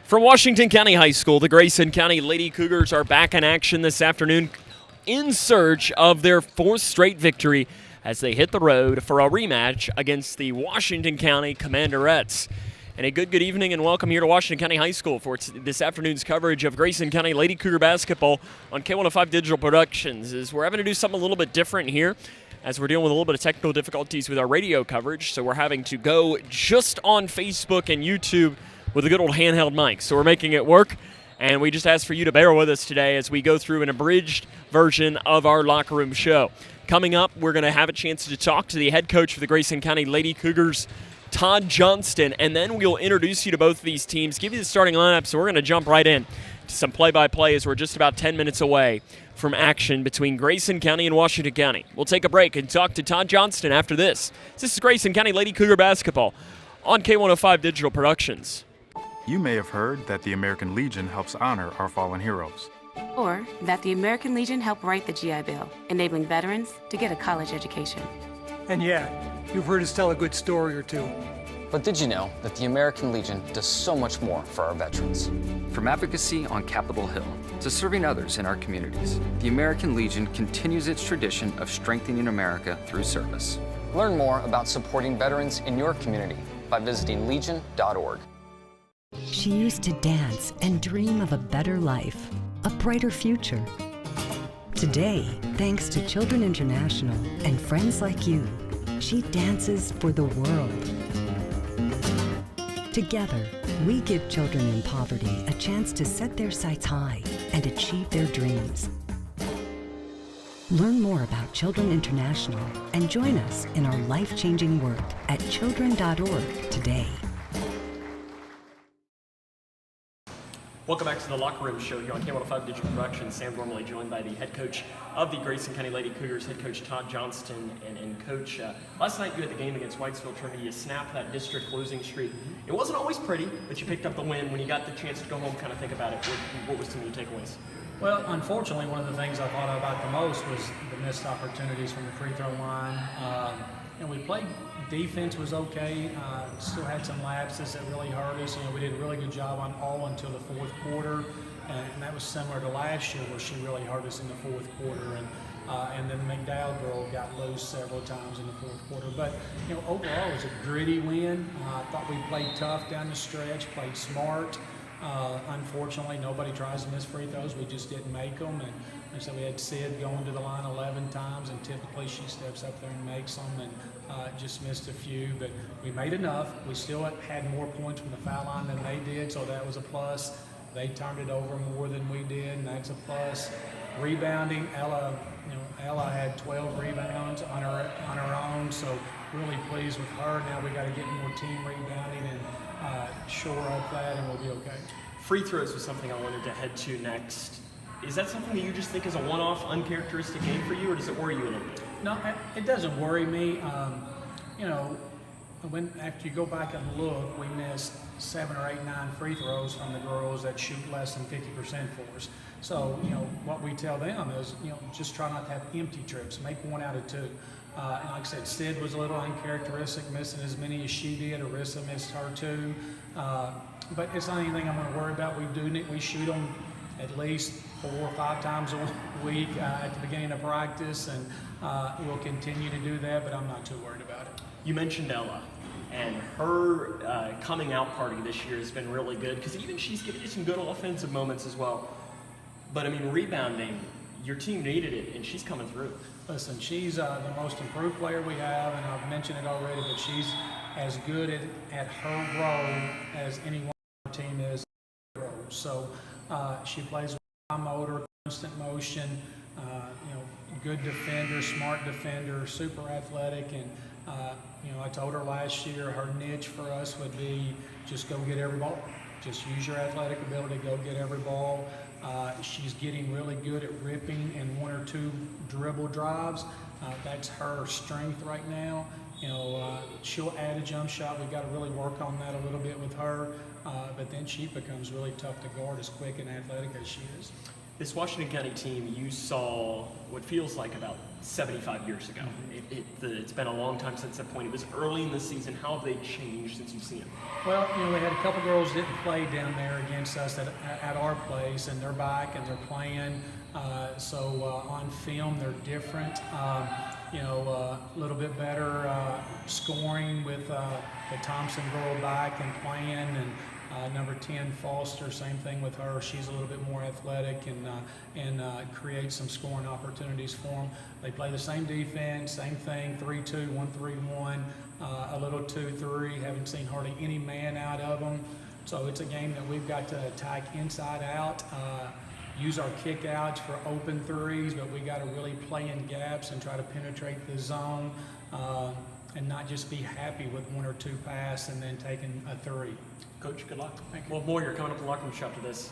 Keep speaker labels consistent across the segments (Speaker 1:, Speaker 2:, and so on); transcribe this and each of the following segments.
Speaker 1: From Washington County High School, the Grayson County Lady Cougars are back in action this afternoon in search of their fourth straight victory as they hit the road for a rematch against the Washington County Commandarettes. And a good evening and welcome here to Washington County High School for this afternoon's coverage of Grayson County Lady Cougar basketball on K105 Digital Productions. As we're having to do something a little bit different here as we're dealing with a little bit of technical difficulties with our radio coverage, so we're having to go just on Facebook and YouTube with a good old handheld mic. So we're making it work, and we just ask for you to bear with us today as we go through an abridged version of our locker room show. Coming up, we're going to have a chance to talk to the head coach for the Grayson County Lady Cougars, Todd Johnston, and then we'll introduce you to both of these teams, give you the starting lineup, so we're going to jump right in to some play-by-play as we're just about 10 minutes away from action between Grayson County and Washington County. We'll take a break and talk to Todd Johnston after this. This is Grayson County Lady Cougar basketball on K105 Digital Productions.
Speaker 2: You may have heard that the American Legion helps honor our fallen heroes.
Speaker 3: Or that the American Legion helped write the GI Bill, enabling veterans to get a college education.
Speaker 4: And yeah, you've heard us tell a good story or two.
Speaker 5: But did you know that the American Legion does so much more for our veterans?
Speaker 6: From advocacy on Capitol Hill to serving others in our communities, the American Legion continues its tradition of strengthening America through service.
Speaker 5: Learn more about supporting veterans in your community by visiting legion.org.
Speaker 7: She used to dance and dream of a better life, a brighter future. Today, thanks to Children International and friends like you, she dances for the world. Together, we give children in poverty a chance to set their sights high and achieve their dreams. Learn more about Children International and join us in our life-changing work at children.org today.
Speaker 1: Welcome back to the Locker Room Show here on K105 Digital Productions. Sam Gormley joined by the head coach of the Grayson County Lady Cougars, head coach Todd Johnston. And Coach, last night you had the game against Whitesville Trinity. You snapped that district losing streak. It wasn't always pretty, but you picked up the win. When you got the chance to go home, kind of think about it, what was some of your takeaways?
Speaker 8: Well, unfortunately, one of the things I thought about the most was the missed opportunities from the free throw line. And we played, defense was okay, still had some lapses that really hurt us. We did a really good job on all until the fourth quarter, and that was similar to last year where she really hurt us in the fourth quarter. And then the McDowell girl got loose several times in the fourth quarter. But, overall it was a gritty win. I thought we played tough down the stretch, played smart. Unfortunately, nobody tries to miss free throws. We just didn't make them. And so we had Sid going to the line 11 times, and typically she steps up there and makes them, and just missed a few. But we made enough. We still had more points from the foul line than they did, so that was a plus. They turned it over more than we did, and that's a plus. Rebounding, Ella had 12 rebounds on her own, so really pleased with her. Now we got to get more team rebounding and shore up that, and we'll be okay.
Speaker 1: Free throws was something I wanted to head to next. Is that something that you just think is a one-off, uncharacteristic game for you, or does it worry you a little bit?
Speaker 8: No, it doesn't worry me. After you go back and look, we missed 7 or 8, 9 free throws from the girls that shoot less than 50% for us. So, what we tell them is, just try not to have empty trips. Make 1 out of 2. And like I said, Sid was a little uncharacteristic, missing as many as she did. Arissa missed her too. But it's not anything I'm going to worry about. We shoot them at least 4 or 5 times a week at the beginning of practice, and we'll continue to do that, but I'm not too worried about it.
Speaker 1: You mentioned Ella, and her coming out party this year has been really good, because even she's giving you some good offensive moments as well. But, rebounding, your team needed it, and she's coming through.
Speaker 8: Listen, she's the most improved player we have, and I've mentioned it already, but she's as good at her role as anyone on our team is. So she plays with high motor, constant motion, good defender, smart defender, super athletic, and I told her last year her niche for us would be just go get every ball. Just use your athletic ability, go get every ball. She's getting really good at ripping and 1 or 2 dribble drives. That's her strength right now. She'll add a jump shot. We've got to really work on that a little bit with her. But then she becomes really tough to guard, as quick and athletic as she is.
Speaker 1: This Washington County team, you saw what feels like about 75 years ago. It's been a long time since that point. It was early in the season. How have they changed since you've seen them?
Speaker 8: Well, we had a couple girls didn't play down there against us at our place, and they're back and they're playing. So on film, they're different. A little bit better scoring with the Thompson girl back and playing, and number 10, Foster, same thing with her. She's a little bit more athletic and creates some scoring opportunities for them. They play the same defense, same thing, 3-2, 1-3-1, a little 2-3. Haven't seen hardly any man out of them. So it's a game that we've got to attack inside out, use our kickouts for open threes, but we got to really play in gaps and try to penetrate the zone and not just be happy with one or two passes and then taking a three.
Speaker 1: Coach, good luck. Thank you. Well, more, you're coming up the locker room shop to this.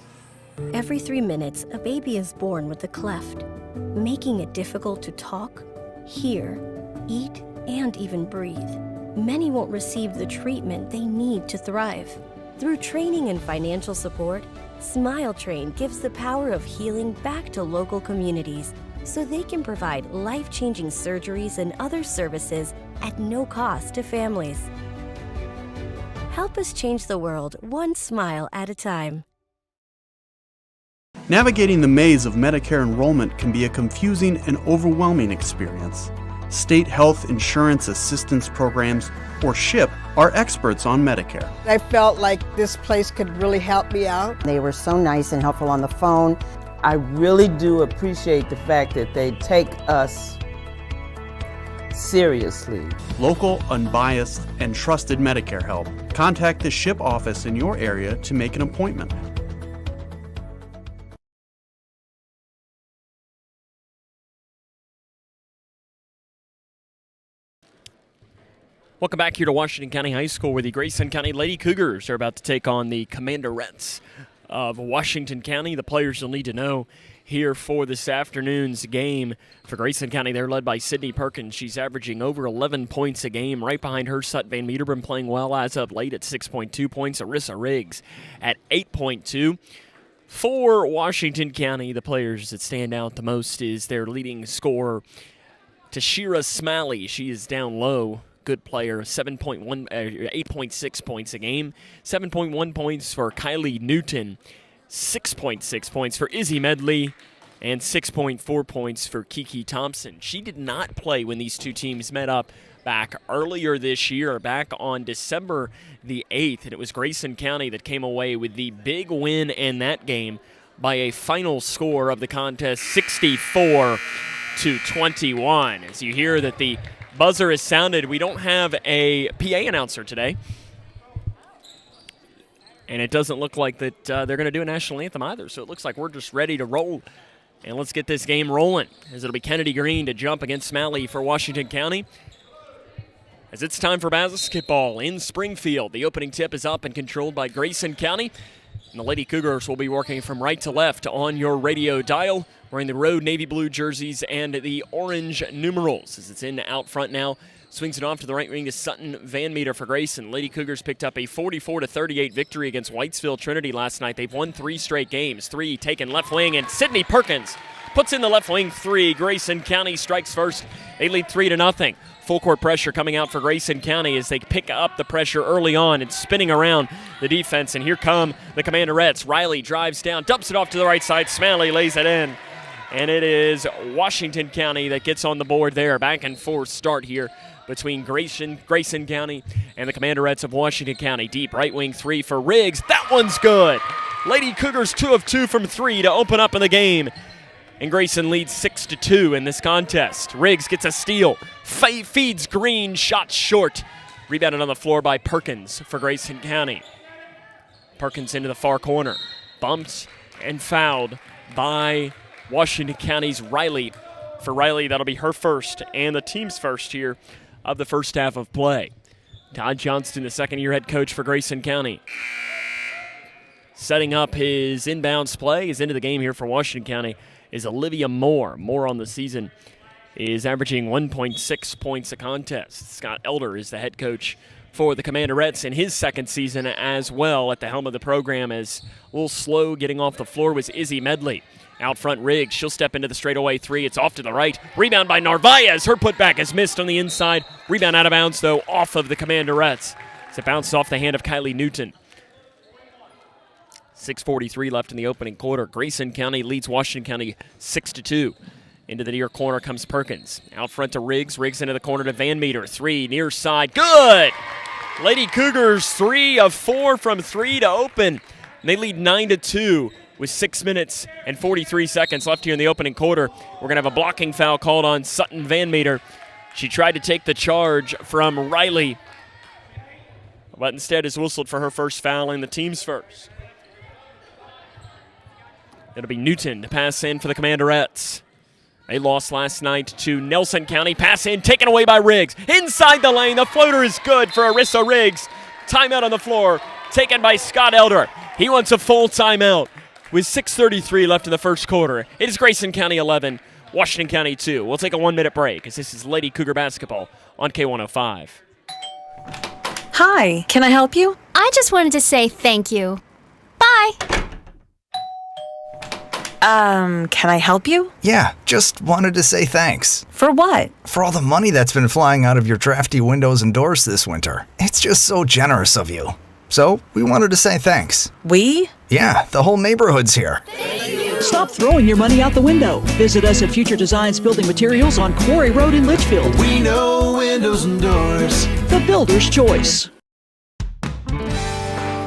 Speaker 9: Every 3 minutes, a baby is born with a cleft, making it difficult to talk, hear, eat, and even breathe. Many won't receive the treatment they need to thrive. Through training and financial support, Smile Train gives the power of healing back to local communities so they can provide life-changing surgeries and other services at no cost to families. Help us change the world one smile at a time.
Speaker 10: Navigating the maze of Medicare enrollment can be a confusing and overwhelming experience. State Health Insurance Assistance Programs, or SHIP, are experts on Medicare.
Speaker 11: I felt like this place could really help me out.
Speaker 12: They were so nice and helpful on the phone. I really do appreciate the fact that they take us seriously.
Speaker 10: Local, unbiased, and trusted Medicare help. Contact the SHIP office in your area to make an appointment.
Speaker 1: Welcome back here to Washington County High School, where the Grayson County Lady Cougars are about to take on the Commandarettes of Washington County. The players you'll need to know here for this afternoon's game. For Grayson County, they're led by Sydney Perkins. She's averaging over 11 points a game. Right behind her, Sut Van Meterbrun playing well as of late at 6.2 points. Arissa Riggs at 8.2. For Washington County, the players that stand out the most is their leading scorer, Tashira Smalley. She is down low. Good player, 8.6 points a game. 7.1 points for Kylie Newton. 6.6 points for Izzy Medley, and 6.4 points for Kiki Thompson. She did not play when these two teams met up back earlier this year, back on December the 8th, and it was Grayson County that came away with the big win in that game by a final score of the contest, 64-21. As you hear that the buzzer is sounded, we don't have a PA announcer today. And it doesn't look like that they're going to do a national anthem either. So it looks like we're just ready to roll. And let's get this game rolling, as it'll be Kennedy Green to jump against Smalley for Washington County. As it's time for basketball in Springfield. The opening tip is up and controlled by Grayson County. And the Lady Cougars will be working from right to left on your radio dial, wearing the road navy blue jerseys and the orange numerals. As it's in out front now. Swings it off to the right wing to Sutton Van Meter for Grayson. Lady Cougars picked up a 44-38 victory against Whitesville Trinity last night. They've won 3 straight games. 3 taken left wing, and Sydney Perkins puts in the left wing 3. Grayson County strikes first. They lead 3-0. Full court pressure coming out for Grayson County as they pick up the pressure early on and spinning around the defense. And here come the Commandarettes. Riley drives down, dumps it off to the right side. Smalley lays it in. And it is Washington County that gets on the board there. Back and forth start here between Grayson County and the Commandarettes of Washington County. Deep right wing 3 for Riggs. That one's good. Lady Cougars 2 of 2 from 3 to open up in the game. And Grayson leads 6-2 in this contest. Riggs gets a steal. Feeds Green, shot short. Rebounded on the floor by Perkins for Grayson County. Perkins into the far corner. Bumped and fouled by Washington County's Riley. For Riley, that'll be her first and the team's first here of the first half of play. Todd Johnston, the second-year head coach for Grayson County. Setting up his inbounds play, is into the game here for Washington County, is Olivia Moore. Moore on the season is averaging 1.6 points a contest. Scott Elder is the head coach for the Commandarettes in his second season as well at the helm of the program. As a little slow getting off the floor was Izzy Medley. Out front, Riggs. She'll step into the straightaway three. It's off to the right. Rebound by Narvaez. Her putback is missed on the inside. Rebound out of bounds, though, off of the Commandarettes. As it bounces off the hand of Kylie Newton. 6:43 left in the opening quarter. Grayson County leads Washington County 6-2. Into the near corner comes Perkins. Out front to Riggs. Riggs into the corner to Van Meter. Three, near side. Good! Lady Cougars 3 of 4 from 3 to open. And they lead 9-2 with 6 minutes and 43 seconds left here in the opening quarter. We're going to have a blocking foul called on Sutton Van Meter. She tried to take the charge from Riley, but instead is whistled for her first foul and the team's first. It'll be Newton to pass in for the Commandarettes. They lost last night to Nelson County. Pass in, taken away by Riggs. Inside the lane, the floater is good for Arissa Riggs. Timeout on the floor, taken by Scott Elder. He wants a full timeout with 6:33 left in the first quarter. It is Grayson County 11, Washington County 2. We'll take a 1-minute break as this is Lady Cougar basketball on K105.
Speaker 13: Hi, can I help you?
Speaker 14: I just wanted to say thank you. Bye.
Speaker 13: Can I help you?
Speaker 15: Yeah, just wanted to say thanks.
Speaker 13: For what?
Speaker 15: For all the money that's been flying out of your drafty windows and doors this winter. It's just so generous of you. So, we wanted to say thanks.
Speaker 13: We?
Speaker 15: Yeah, the whole neighborhood's here.
Speaker 16: Stop throwing your money out the window. Visit us at Future Designs Building Materials on Quarry Road in Litchfield.
Speaker 17: We know windows and doors.
Speaker 16: The builder's choice.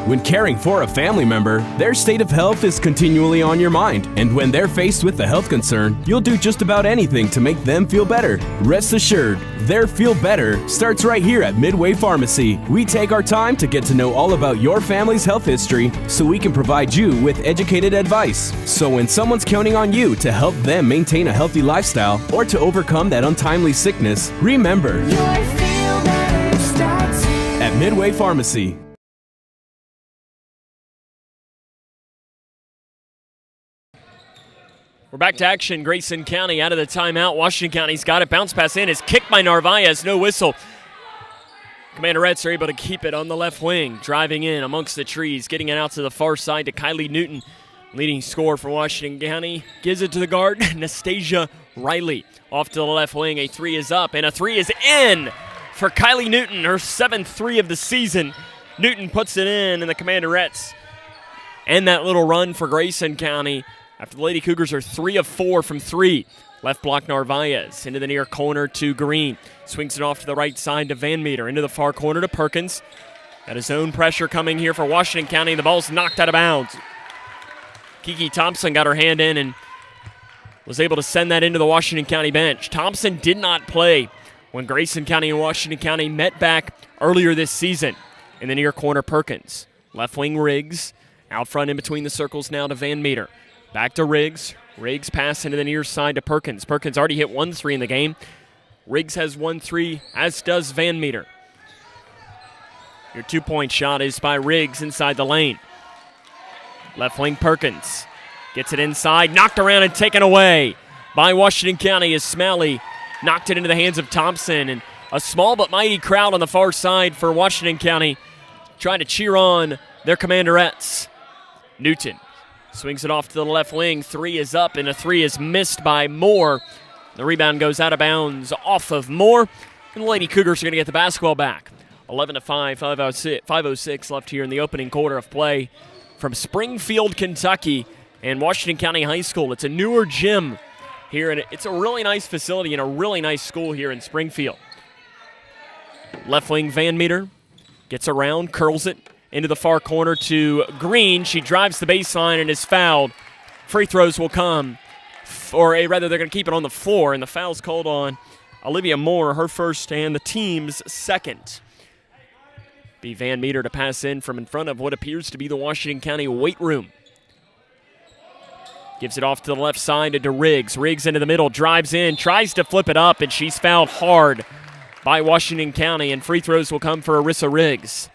Speaker 18: When caring for a family member, their state of health is continually on your mind. And when they're faced with a health concern, you'll do just about anything to make them feel better. Rest assured, their feel better starts right here at Midway Pharmacy. We take our time to get to know all about your family's health history so we can provide you with educated advice. So when someone's counting on you to help them maintain a healthy lifestyle or to overcome that untimely sickness, remember, your feel better starts here. At Midway Pharmacy.
Speaker 1: We're back to action. Grayson County out of the timeout. Washington County's got it. Bounce pass in is kicked by Narvaez. No whistle. Commandarettes are able to keep it on the left wing. Driving in amongst the trees. Getting it out to the far side to Kylie Newton. Leading scorer for Washington County. Gives it to the guard, Anastasia Riley. Off to the left wing. A three is up and a three is in for Kylie Newton. Her 7th three of the season. Newton puts it in and the Commandarettes end that little run for Grayson County. After the Lady Cougars are 3 of 4 from 3. Left block Narvaez. Into the near corner to Green. Swings it off to the right side to Van Meter. Into the far corner to Perkins. Got his own pressure coming here for Washington County. The ball's knocked out of bounds. Kiki Thompson got her hand in and was able to send that into the Washington County bench. Thompson did not play when Grayson County and Washington County met back earlier this season. In the near corner, Perkins. Left wing Riggs. Out front in between the circles now to Van Meter. Back to Riggs. Riggs pass into the near side to Perkins. Perkins already hit 1 3 in the game. Riggs has 1 3, as does Van Meter. Your 2-point shot is by Riggs inside the lane. Left wing Perkins. Gets it inside, knocked around and taken away by Washington County as Smalley knocked it into the hands of Thompson. And a small but mighty crowd on the far side for Washington County trying to cheer on their Commandarettes. Newton swings it off to the left wing. 3 is up, and a 3 is missed by Moore. The rebound goes out of bounds off of Moore, and the Lady Cougars are going to get the basketball back. 11-5, 5:06 left here in the opening quarter of play from Springfield, Kentucky, and Washington County High School. It's a newer gym here, and it's a really nice facility and a really nice school here in Springfield. Left wing Van Meter gets around, curls it into the far corner to Green. She drives the baseline and is fouled. Free throws will come, they're going to keep it on the floor, and the foul's called on Olivia Moore, her first and the team's second. Be Van Meter to pass in from in front of what appears to be the Washington County weight room. Gives it off to the left side to Riggs. Riggs into the middle, drives in, tries to flip it up, and she's fouled hard by Washington County, and free throws will come for Arissa Riggs.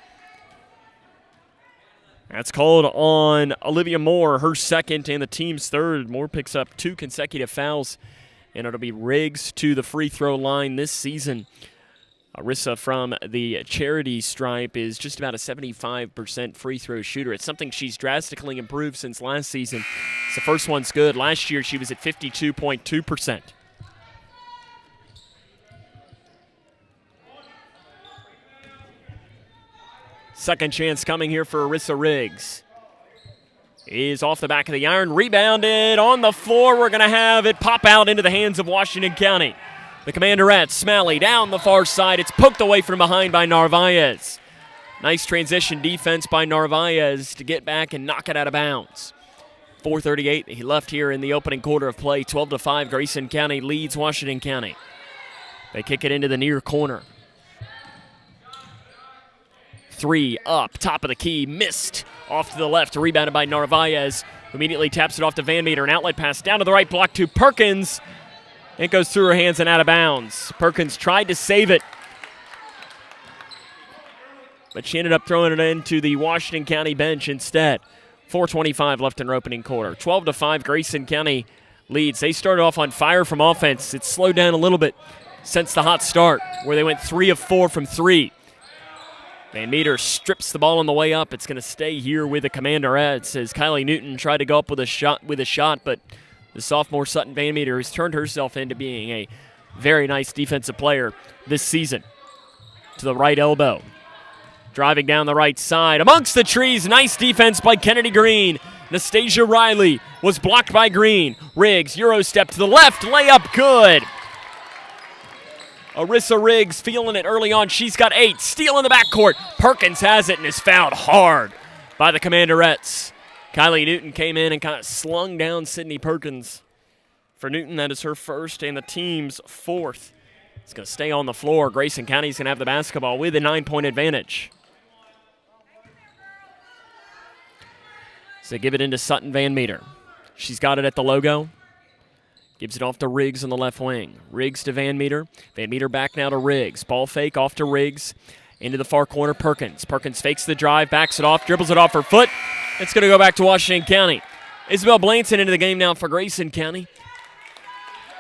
Speaker 1: That's called on Olivia Moore, her second and the team's third. Moore picks up 2 consecutive fouls, and it'll be Riggs to the free throw line this season. Arissa from the charity stripe is just about a 75% free throw shooter. It's something she's drastically improved since last season. So the first one's good. Last year she was at 52.2%. Second chance coming here for Arissa Riggs. Is off the back of the iron, rebounded on the floor. We're going to have it pop out into the hands of Washington County. The Commandarettes, Smalley down the far side. It's poked away from behind by Narvaez. Nice transition defense by Narvaez to get back and knock it out of bounds. 4:38 he left here in the opening quarter of play. 12-5, Grayson County leads Washington County. They kick it into the near corner. Three up, top of the key, missed. Off to the left, rebounded by Narvaez, who immediately taps it off to Van Meter. An outlet pass down to the right block to Perkins. It goes through her hands and out of bounds. Perkins tried to save it, but she ended up throwing it into the Washington County bench instead. 4:25 left in her opening quarter. 12-5, Grayson County leads. They started off on fire from offense. It's slowed down a little bit since the hot start, where they went 3 of 4 from 3. Van Meter strips the ball on the way up. It's going to stay here with the Commandarettes as Kylie Newton tried to go up with a shot, but the sophomore Sutton Van Meter has turned herself into being a very nice defensive player this season. To the right elbow. Driving down the right side. Amongst the trees, nice defense by Kennedy Green. Nastasia Riley was blocked by Green. Riggs, Euro step to the left, layup good. Arissa Riggs feeling it early on. She's got 8. Steal in the backcourt. Perkins has it and is fouled hard by the Commandarettes. Kylie Newton came in and kind of slung down Sydney Perkins. For Newton, that is her first and the team's 4th. It's going to stay on the floor. Grayson County's going to have the basketball with a 9-point advantage. So give it into Sutton Van Meter. She's got it at the logo. Gives it off to Riggs on the left wing. Riggs to Van Meter. Van Meter back now to Riggs. Ball fake off to Riggs. Into the far corner, Perkins. Perkins fakes the drive, backs it off, dribbles it off her foot. It's going to go back to Washington County. Isabel Blanton into the game now for Grayson County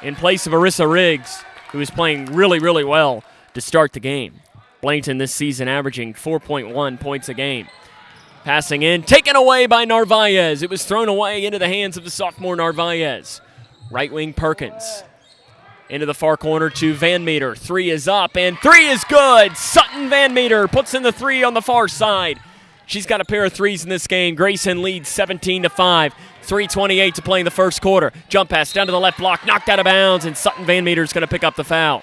Speaker 1: in place of Arissa Riggs, who is playing really, really well to start the game. Blanton this season averaging 4.1 points a game. Passing in, taken away by Narvaez. It was thrown away into the hands of the sophomore Narvaez. Right wing Perkins. Into the far corner to Van Meter. 3 is up, and 3 is good. Sutton Van Meter puts in the 3 on the far side. She's got a pair of 3s in this game. Grayson leads 17-5. 3:28 to play in the first quarter. Jump pass down to the left block, knocked out of bounds, and Sutton Van Meter is going to pick up the foul.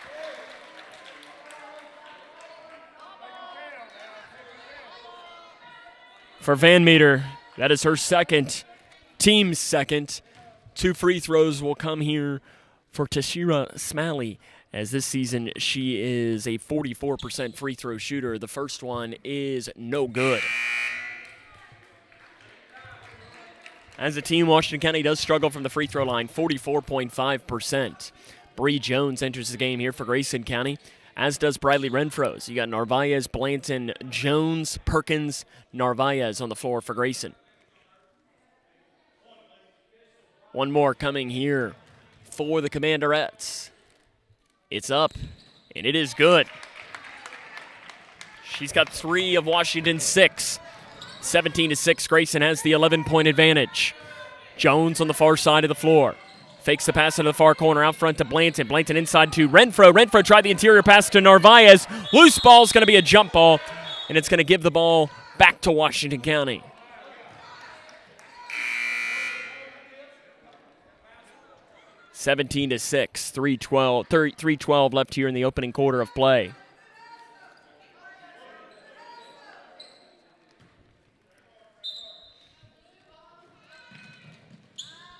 Speaker 1: For Van Meter, that is her second, team's second. 2 free throws will come here for Tashira Smalley, as this season she is a 44% free throw shooter. The first one is no good. As a team, Washington County does struggle from the free throw line, 44.5%. Bree Jones enters the game here for Grayson County, as does Bradley Renfro. So you got Narvaez, Blanton, Jones, Perkins, Narvaez on the floor for Grayson. One more coming here for the Commandarettes. It's up, and it is good. She's got 3 of Washington's 6. 17-6, Grayson has the 11-point advantage. Jones on the far side of the floor. Fakes the pass into the far corner, out front to Blanton. Blanton inside to Renfro. Renfro tried the interior pass to Narvaez. Loose ball is going to be a jump ball, and it's going to give the ball back to Washington County. (17-6), 3:12 left here in the opening quarter of play.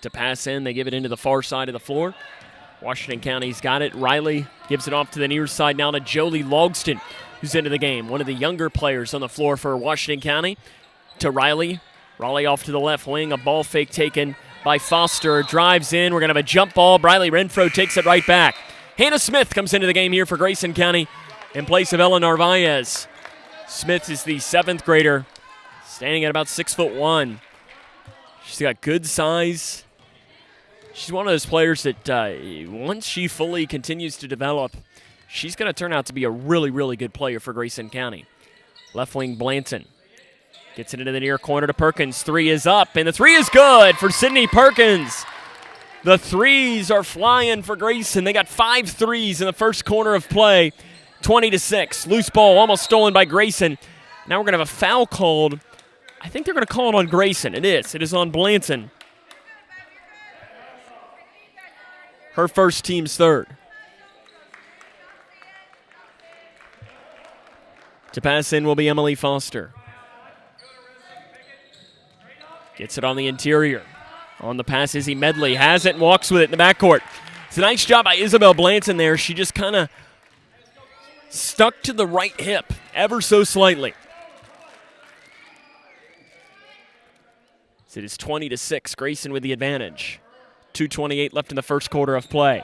Speaker 1: To pass in, they give it into the far side of the floor. Washington County's got it. Riley gives it off to the near side now to Jolie Logston, who's into the game. One of the younger players on the floor for Washington County. To Riley. Riley off to the left wing. A ball fake taken by Foster. Drives in. We're going to have a jump ball. Briley Renfro takes it right back. Hannah Smith comes into the game here for Grayson County in place of Ella Narvaez. Smith is the 7th grader, standing at about 6'1". She's got good size. She's one of those players that once she fully continues to develop, she's going to turn out to be a really, really good player for Grayson County. Left wing Blanton gets it into the near corner to Perkins. 3 is up, and the 3 is good for Sydney Perkins. The threes are flying for Grayson. They got 5 threes in the first quarter of play. 20-6. Loose ball almost stolen by Grayson. Now we're going to have a foul called. I think they're going to call it on Grayson. It is. It is on Blanton. Her first, team's third. To pass in will be Emily Foster. Gets it on the interior. On the pass, Izzy Medley has it and walks with it in the backcourt. It's a nice job by Isabel Blanton there. She just kind of stuck to the right hip ever so slightly. So it is 20-6. Grayson with the advantage. 2:28 left in the first quarter of play.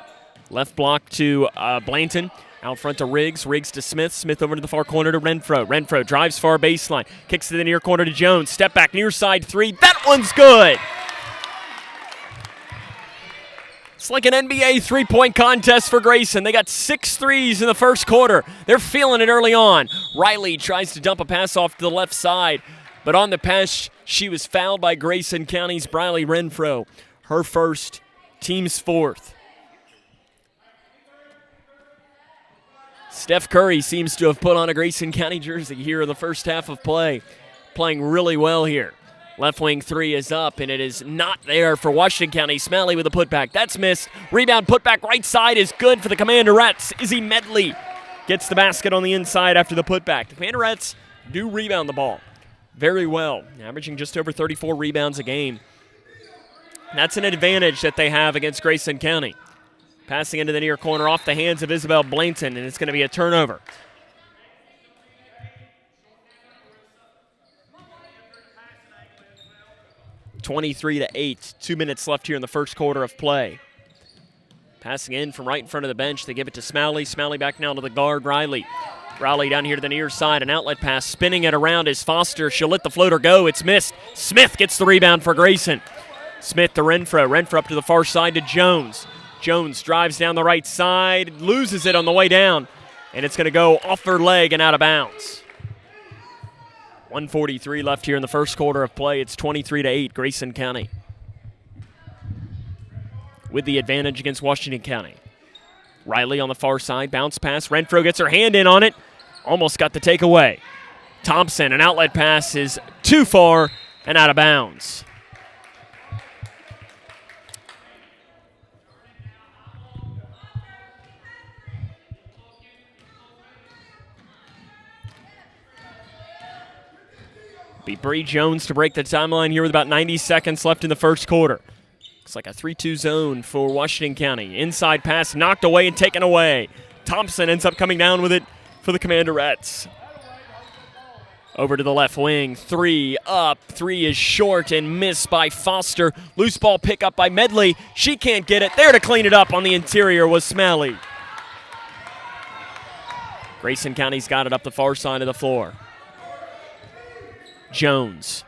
Speaker 1: Left block to Blanton. Out front to Riggs. Riggs to Smith. Smith over to the far corner to Renfro. Renfro drives far baseline. Kicks to the near corner to Jones. Step back near side 3. That one's good. It's like an NBA three-point contest for Grayson. They got 6 threes in the first quarter. They're feeling it early on. Riley tries to dump a pass off to the left side, but on the pass, she was fouled by Grayson County's Briley Renfro. Her first, team's fourth. Steph Curry seems to have put on a Grayson County jersey here in the first half of play. Playing really well here. Left wing 3 is up, and it is not there for Washington County. Smalley with a putback. That's missed. Rebound putback right side is good for the Commandarettes. Izzy Medley gets the basket on the inside after the putback. The Commandarettes do rebound the ball very well, averaging just over 34 rebounds a game. That's an advantage that they have against Grayson County. Passing into the near corner off the hands of Isabel Blanton, and it's going to be a turnover. (23-8). 2 minutes left here in the first quarter of play. Passing in from right in front of the bench. They give it to Smalley. Smalley back now to the guard, Riley. Riley down here to the near side. An outlet pass. Spinning it around is Foster. She'll let the floater go. It's missed. Smith gets the rebound for Grayson. Smith to Renfro. Renfro up to the far side to Jones. Jones drives down the right side. Loses it on the way down. And it's going to go off her leg and out of bounds. 1:43 left here in the first quarter of play. It's 23-8, Grayson County with the advantage against Washington County. Riley on the far side, bounce pass. Renfro gets her hand in on it. Almost got the takeaway. Thompson, an outlet pass is too far and out of bounds. Be Bree Jones to break the timeline here with about 90 seconds left in the first quarter. Looks like a 3-2 zone for Washington County. Inside pass knocked away and taken away. Thompson ends up coming down with it for the Commandarettes. Over to the left wing. 3 up. 3 is short and missed by Foster. Loose ball pickup by Medley. She can't get it. There to clean it up on the interior was Smalley. Grayson County's got it up the far side of the floor. Jones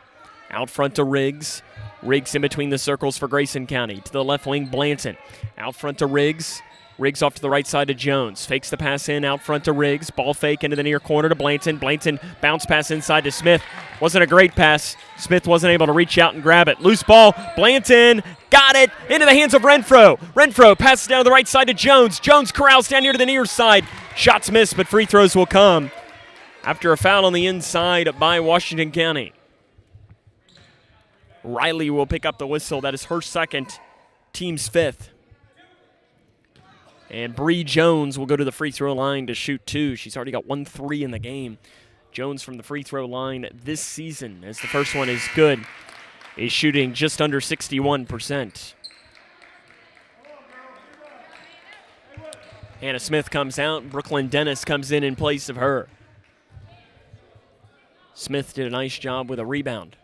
Speaker 1: out front to Riggs. Riggs in between the circles for Grayson County. To the left wing, Blanton. Out front to Riggs. Riggs off to the right side to Jones. Fakes the pass in out front to Riggs. Ball fake into the near corner to Blanton. Blanton bounce pass inside to Smith. Wasn't a great pass. Smith wasn't able to reach out and grab it. Loose ball. Blanton got it into the hands of Renfro. Renfro passes down to the right side to Jones. Jones corrals down here to the near side. Shots missed, but free throws will come after a foul on the inside by Washington County. Riley will pick up the whistle. That is her second, team's 5th. And Bree Jones will go to the free throw line to shoot 2. She's already got 1 3 in the game. Jones from the free throw line this season, as the first one is good, is shooting just under 61%. Hannah Smith comes out. Brooklyn Dennis comes in place of her. Smith did a nice job with a rebound.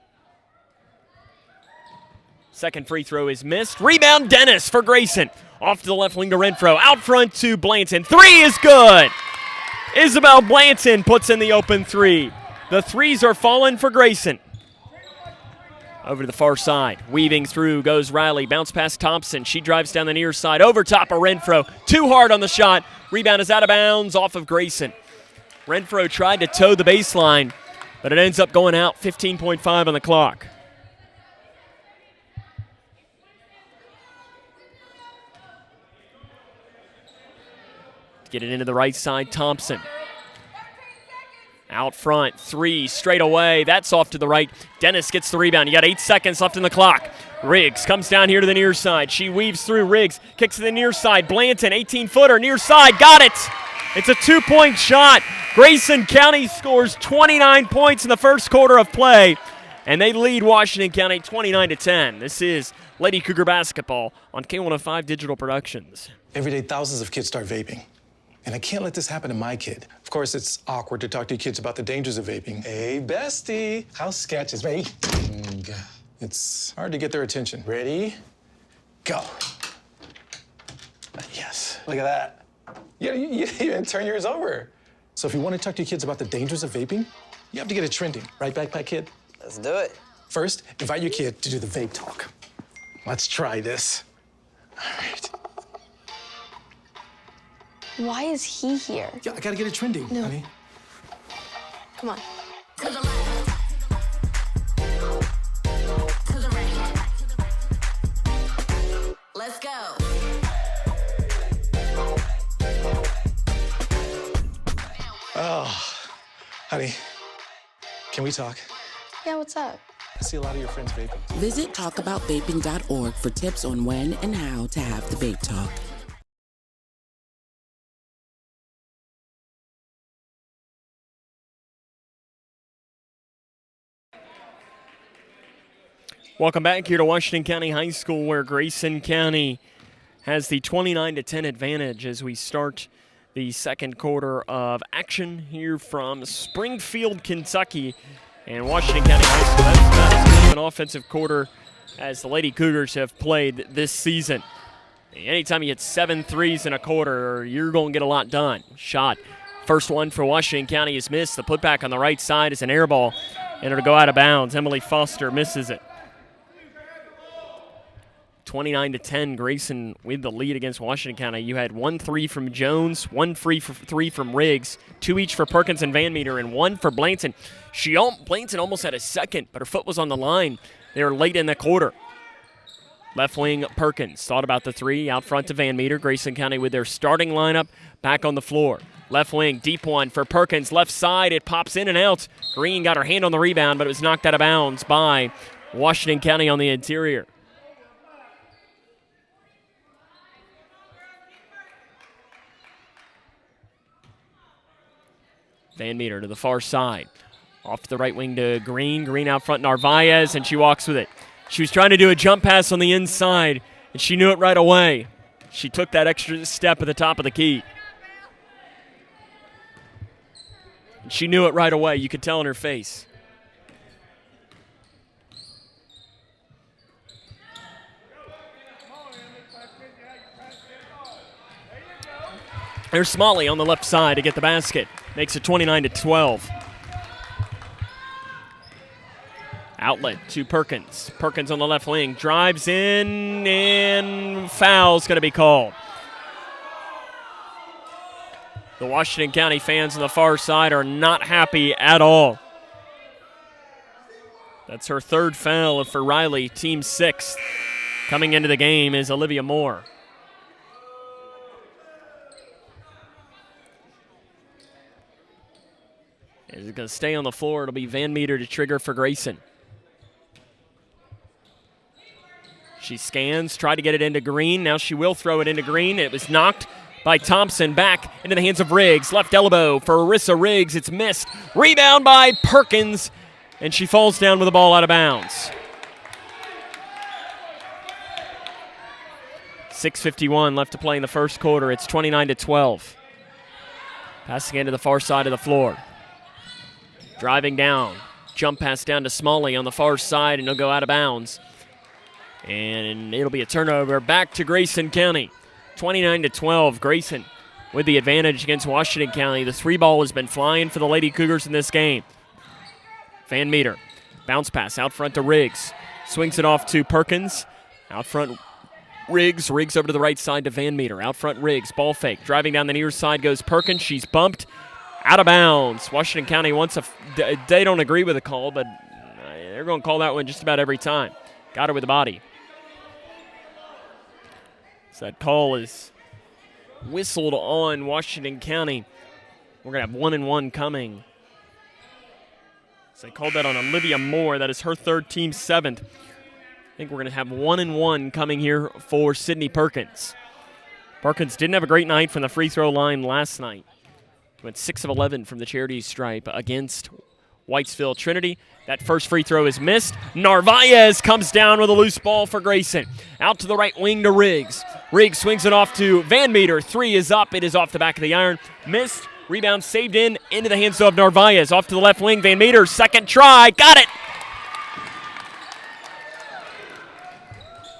Speaker 1: Second free throw is missed. Rebound Dennis for Grayson. Off to the left wing to Renfro. Out front to Blanton. 3 is good. Isabel Blanton puts in the open 3. The threes are falling for Grayson. Over to the far side. Weaving through goes Riley. Bounce past Thompson. She drives down the near side. Over top of Renfro. Too hard on the shot. Rebound is out of bounds off of Grayson. Renfro tried to toe the baseline, but it ends up going out. 15.5 on the clock. Get it into the right side. Thompson. Out front, 3 straight away. That's off to the right. Dennis gets the rebound. You got 8 seconds left in the clock. Riggs comes down here to the near side. She weaves through. Riggs kicks to the near side. Blanton, 18-footer, near side. Got it. It's a 2-point shot. Grayson County scores 29 points in the first quarter of play, and they lead Washington County 29-10. This is Lady Cougar basketball on K105 Digital Productions.
Speaker 19: Every day, thousands of kids start vaping. And I can't let this happen to my kid. Of course, it's awkward to talk to your kids about the dangers of vaping. Hey, bestie, how sketch is vaping? It's hard to get their attention. Ready? Go. Yes, look at that. You didn't turn yours over. So if you want to talk to your kids about the dangers of vaping, you have to get it trending. Right, Backpack Kid?
Speaker 20: Let's do it.
Speaker 19: First, invite your kid to do the vape talk. Let's try this. All right.
Speaker 21: Why is he here?
Speaker 19: Yeah, I gotta get it trending, honey.
Speaker 21: Come on.
Speaker 22: To the left. To the right. Let's go.
Speaker 19: Oh, honey, can we talk?
Speaker 21: Yeah, what's up?
Speaker 19: I see a lot of your friends vaping.
Speaker 23: Visit talkaboutvaping.org for tips on when and how to have the vape talk.
Speaker 1: Welcome back here to Washington County High School, where Grayson County has the 29-10 advantage as we start the second quarter of action here from Springfield, Kentucky. And Washington County High School, that's about as good of an offensive quarter as the Lady Cougars have played this season. Anytime you hit 7 threes in a quarter, you're going to get a lot done. Shot. First one for Washington County is missed. The putback on the right side is an air ball, and it'll go out of bounds. Emily Foster misses it. 29-10, Grayson with the lead against Washington County. You had 1 3 from Jones, 1 3 from Riggs, 2 each for Perkins and Van Meter, and 1 for Blanton. Blanton almost had a second, but her foot was on the line. They were late in the quarter. Left wing Perkins thought about the 3 out front to Van Meter. Grayson County with their starting lineup back on the floor. Left wing, deep one for Perkins. Left side, it pops in and out. Green got her hand on the rebound, but it was knocked out of bounds by Washington County on the interior. Van Meter to the far side. Off to the right wing to Green. Green out front, Narvaez, and she walks with it. She was trying to do a jump pass on the inside, and she knew it right away. She took that extra step at the top of the key. And she knew it right away. You could tell in her face. There's Smalley on the left side to get the basket. Makes it 29-12. Outlet to Perkins. Perkins on the left wing. Drives in, and foul's going to be called. The Washington County fans on the far side are not happy at all. That's her 3rd foul for Riley, team 6th. Coming into the game is Olivia Moore. Is it going to stay on the floor? It'll be Van Meter to trigger for Grayson. She scans, tried to get it into Green. Now she will throw it into Green. It was knocked by Thompson back into the hands of Riggs. Left elbow for Arissa Riggs. It's missed. Rebound by Perkins, and she falls down with the ball out of bounds. 6:51 left to play in the first quarter. It's 29-12. Passing into the far side of the floor. Driving down. Jump pass down to Smalley on the far side, and he'll go out of bounds. And it'll be a turnover back to Grayson County. 29-12. Grayson with the advantage against Washington County. The 3 ball has been flying for the Lady Cougars in this game. Van Meter. Bounce pass out front to Riggs. Swings it off to Perkins. Out front, Riggs. Riggs over to the right side to Van Meter. Out front, Riggs. Ball fake. Driving down the near side goes Perkins. She's bumped. Out of bounds. Washington County wants they don't agree with the call, but they're going to call that one just about every time. Got her with the body. So that call is whistled on Washington County. We're going to have 1-1 coming. So they called that on Olivia Moore. That is her third, team seventh. I think we're going to have 1-1 coming here for Sydney Perkins. Perkins didn't have a great night from the free throw line last night. Went 6 of 11 from the charity stripe against Whitesville Trinity. That first free throw is missed. Narvaez comes down with a loose ball for Grayson. Out to the right wing to Riggs. Riggs swings it off to Van Meter. 3 is up. It is off the back of the iron. Missed. Rebound saved into the hands of Narvaez. Off to the left wing. Van Meter, second try. Got it!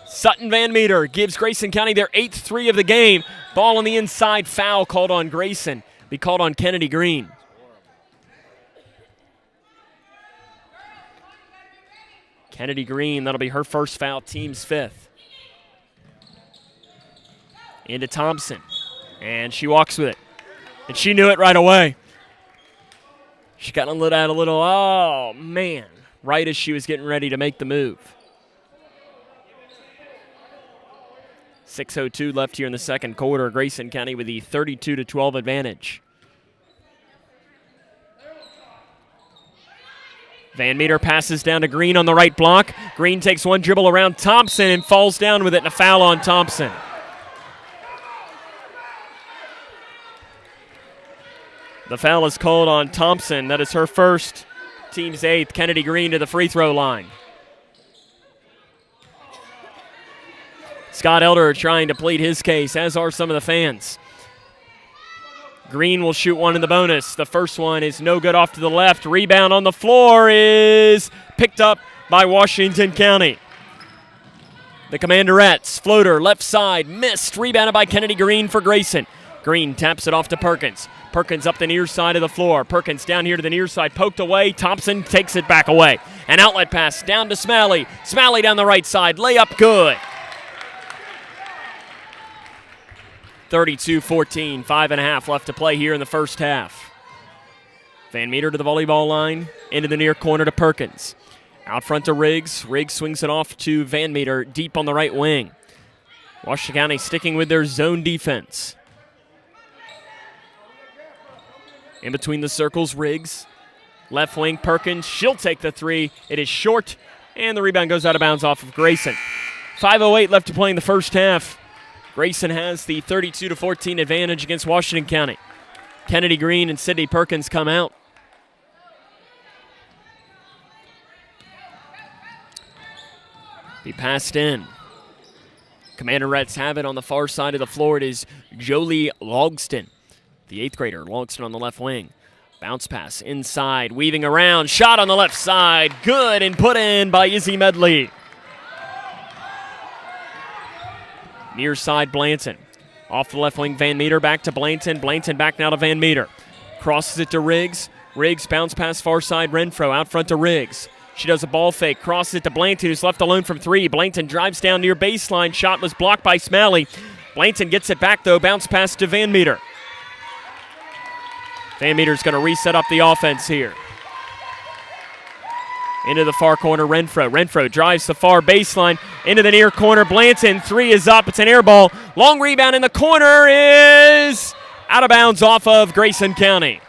Speaker 1: Sutton Van Meter gives Grayson County their 8th 3 of the game. Ball on the inside. Foul called on Grayson. Be called on Kennedy Green. Kennedy Green, that'll be her first foul, team's 5th. Into Thompson. And she walks with it. And she knew it right away. She got a little, oh man, right as she was getting ready to make the move. 6:02 left here in the second quarter. Grayson County with the 32-12 advantage. Van Meter passes down to Green on the right block. Green takes one dribble around Thompson and falls down with it, and a foul on Thompson. The foul is called on Thompson. That is her first, team's 8th. Kennedy Green to the free throw line. Scott Elder trying to plead his case, as are some of the fans. Green will shoot one in the bonus. The first one is no good, off to the left. Rebound on the floor is picked up by Washington County. The Commandarettes, floater, left side, missed. Rebounded by Kennedy Green for Grayson. Green taps it off to Perkins. Perkins up the near side of the floor. Perkins down here to the near side, poked away. Thompson takes it back away. An outlet pass down to Smalley. Smalley down the right side, layup good. 32-14, 5.5 left to play here in the first half. Van Meter to the volleyball line, into the near corner to Perkins. Out front to Riggs. Riggs swings it off to Van Meter, deep on the right wing. Washington County sticking with their zone defense. In between the circles, Riggs. Left wing, Perkins. She'll take the 3. It is short, and the rebound goes out of bounds off of Grayson. 5:08 left to play in the first half. Grayson has the 32-14 advantage against Washington County. Kennedy Green and Sydney Perkins come out. Be passed in. Commandarettes have it on the far side of the floor. It is Jolie Logston, the 8th grader. Logston on the left wing. Bounce pass inside, weaving around. Shot on the left side. Good, and put in by Izzy Medley. Near side, Blanton. Off the left wing, Van Meter back to Blanton. Blanton back now to Van Meter. Crosses it to Riggs. Riggs bounce pass far side, Renfro out front to Riggs. She does a ball fake, crosses it to Blanton, who's left alone from 3. Blanton drives down near baseline. Shot was blocked by Smalley. Blanton gets it back, though. Bounce pass to Van Meter. Van Meter's going to reset up the offense here. Into the far corner, Renfro. Renfro drives the far baseline. Into the near corner, Blanton. 3 is up. It's an air ball. Long rebound in the corner is out of bounds off of Grayson County.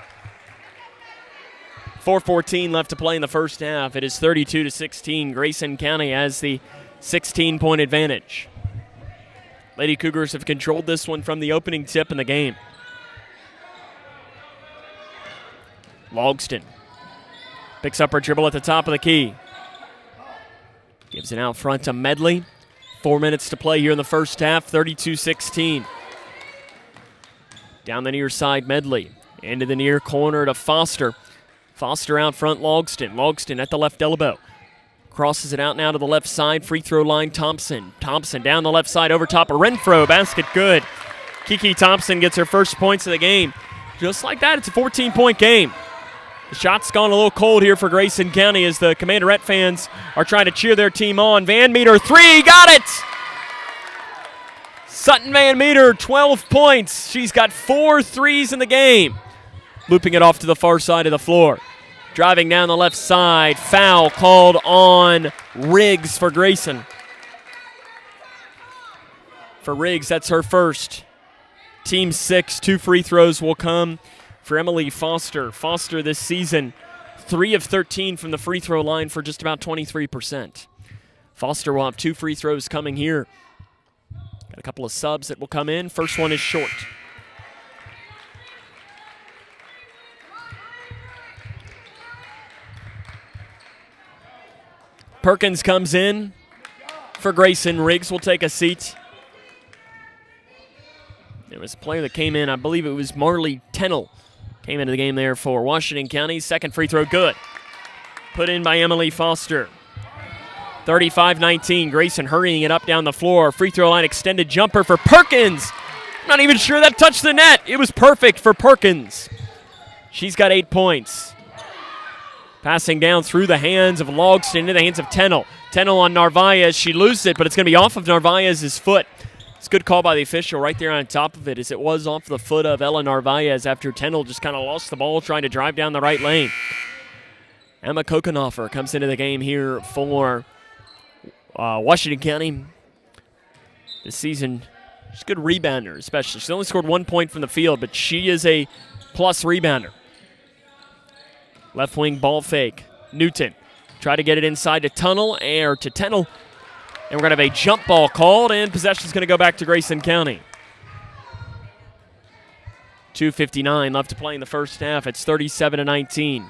Speaker 1: 4:14 left to play in the first half. It is 32-16. Grayson County has the 16-point advantage. Lady Cougars have controlled this one from the opening tip in the game. Logston picks up her dribble at the top of the key. Gives it out front to Medley. 4 minutes to play here in the first half, 32-16. Down the near side, Medley. Into the near corner to Foster. Foster out front, Logston. Logston at the left elbow. Crosses it out now to the left side, free throw line, Thompson. Thompson down the left side over top of Renfro. Basket good. Kiki Thompson gets her first points of the game. Just like that, it's a 14-point game. shot's gone a little cold here for Grayson County as the Commanderette fans are trying to cheer their team on. Van Meter, three, got it! Sutton Van Meter, 12 points. She's got 4 threes in the game. Looping it off to the far side of the floor. Driving down the left side, foul called on Riggs for Grayson. For Riggs, that's her first. Team 6, 2 free throws will come for Emily Foster. Foster this season, 3 of 13 from the free throw line for just about 23%. Foster will have 2 free throws coming here. Got a couple of subs that will come in. First one is short. Perkins comes in for Grayson. Riggs will take a seat. There was a player that came in, I believe it was Marley Tennell, came into the game there for Washington County. Second free throw, good. Put in by Emily Foster. 35-19, Grayson hurrying it up down the floor. Free throw line extended jumper for Perkins. Not even sure that touched the net. It was perfect for Perkins. She's got 8 points. Passing down through the hands of Logston into the hands of Tennell. Tennell on Narvaez. She loses it, but it's going to be off of Narvaez's foot. It's a good call by the official right there on top of it, as it was off the foot of Ella Narvaez after Tennell just kind of lost the ball trying to drive down the right lane. Emma Kokenhofer comes into the game here for Washington County. This season, she's a good rebounder, especially. She's only scored 1 point from the field, but she is a plus rebounder. Left wing ball fake. Newton try to get it inside to Tennell. And we're going to have a jump ball called, and possession's going to go back to Grayson County. 2:59 left to play in the first half. It's 37-19.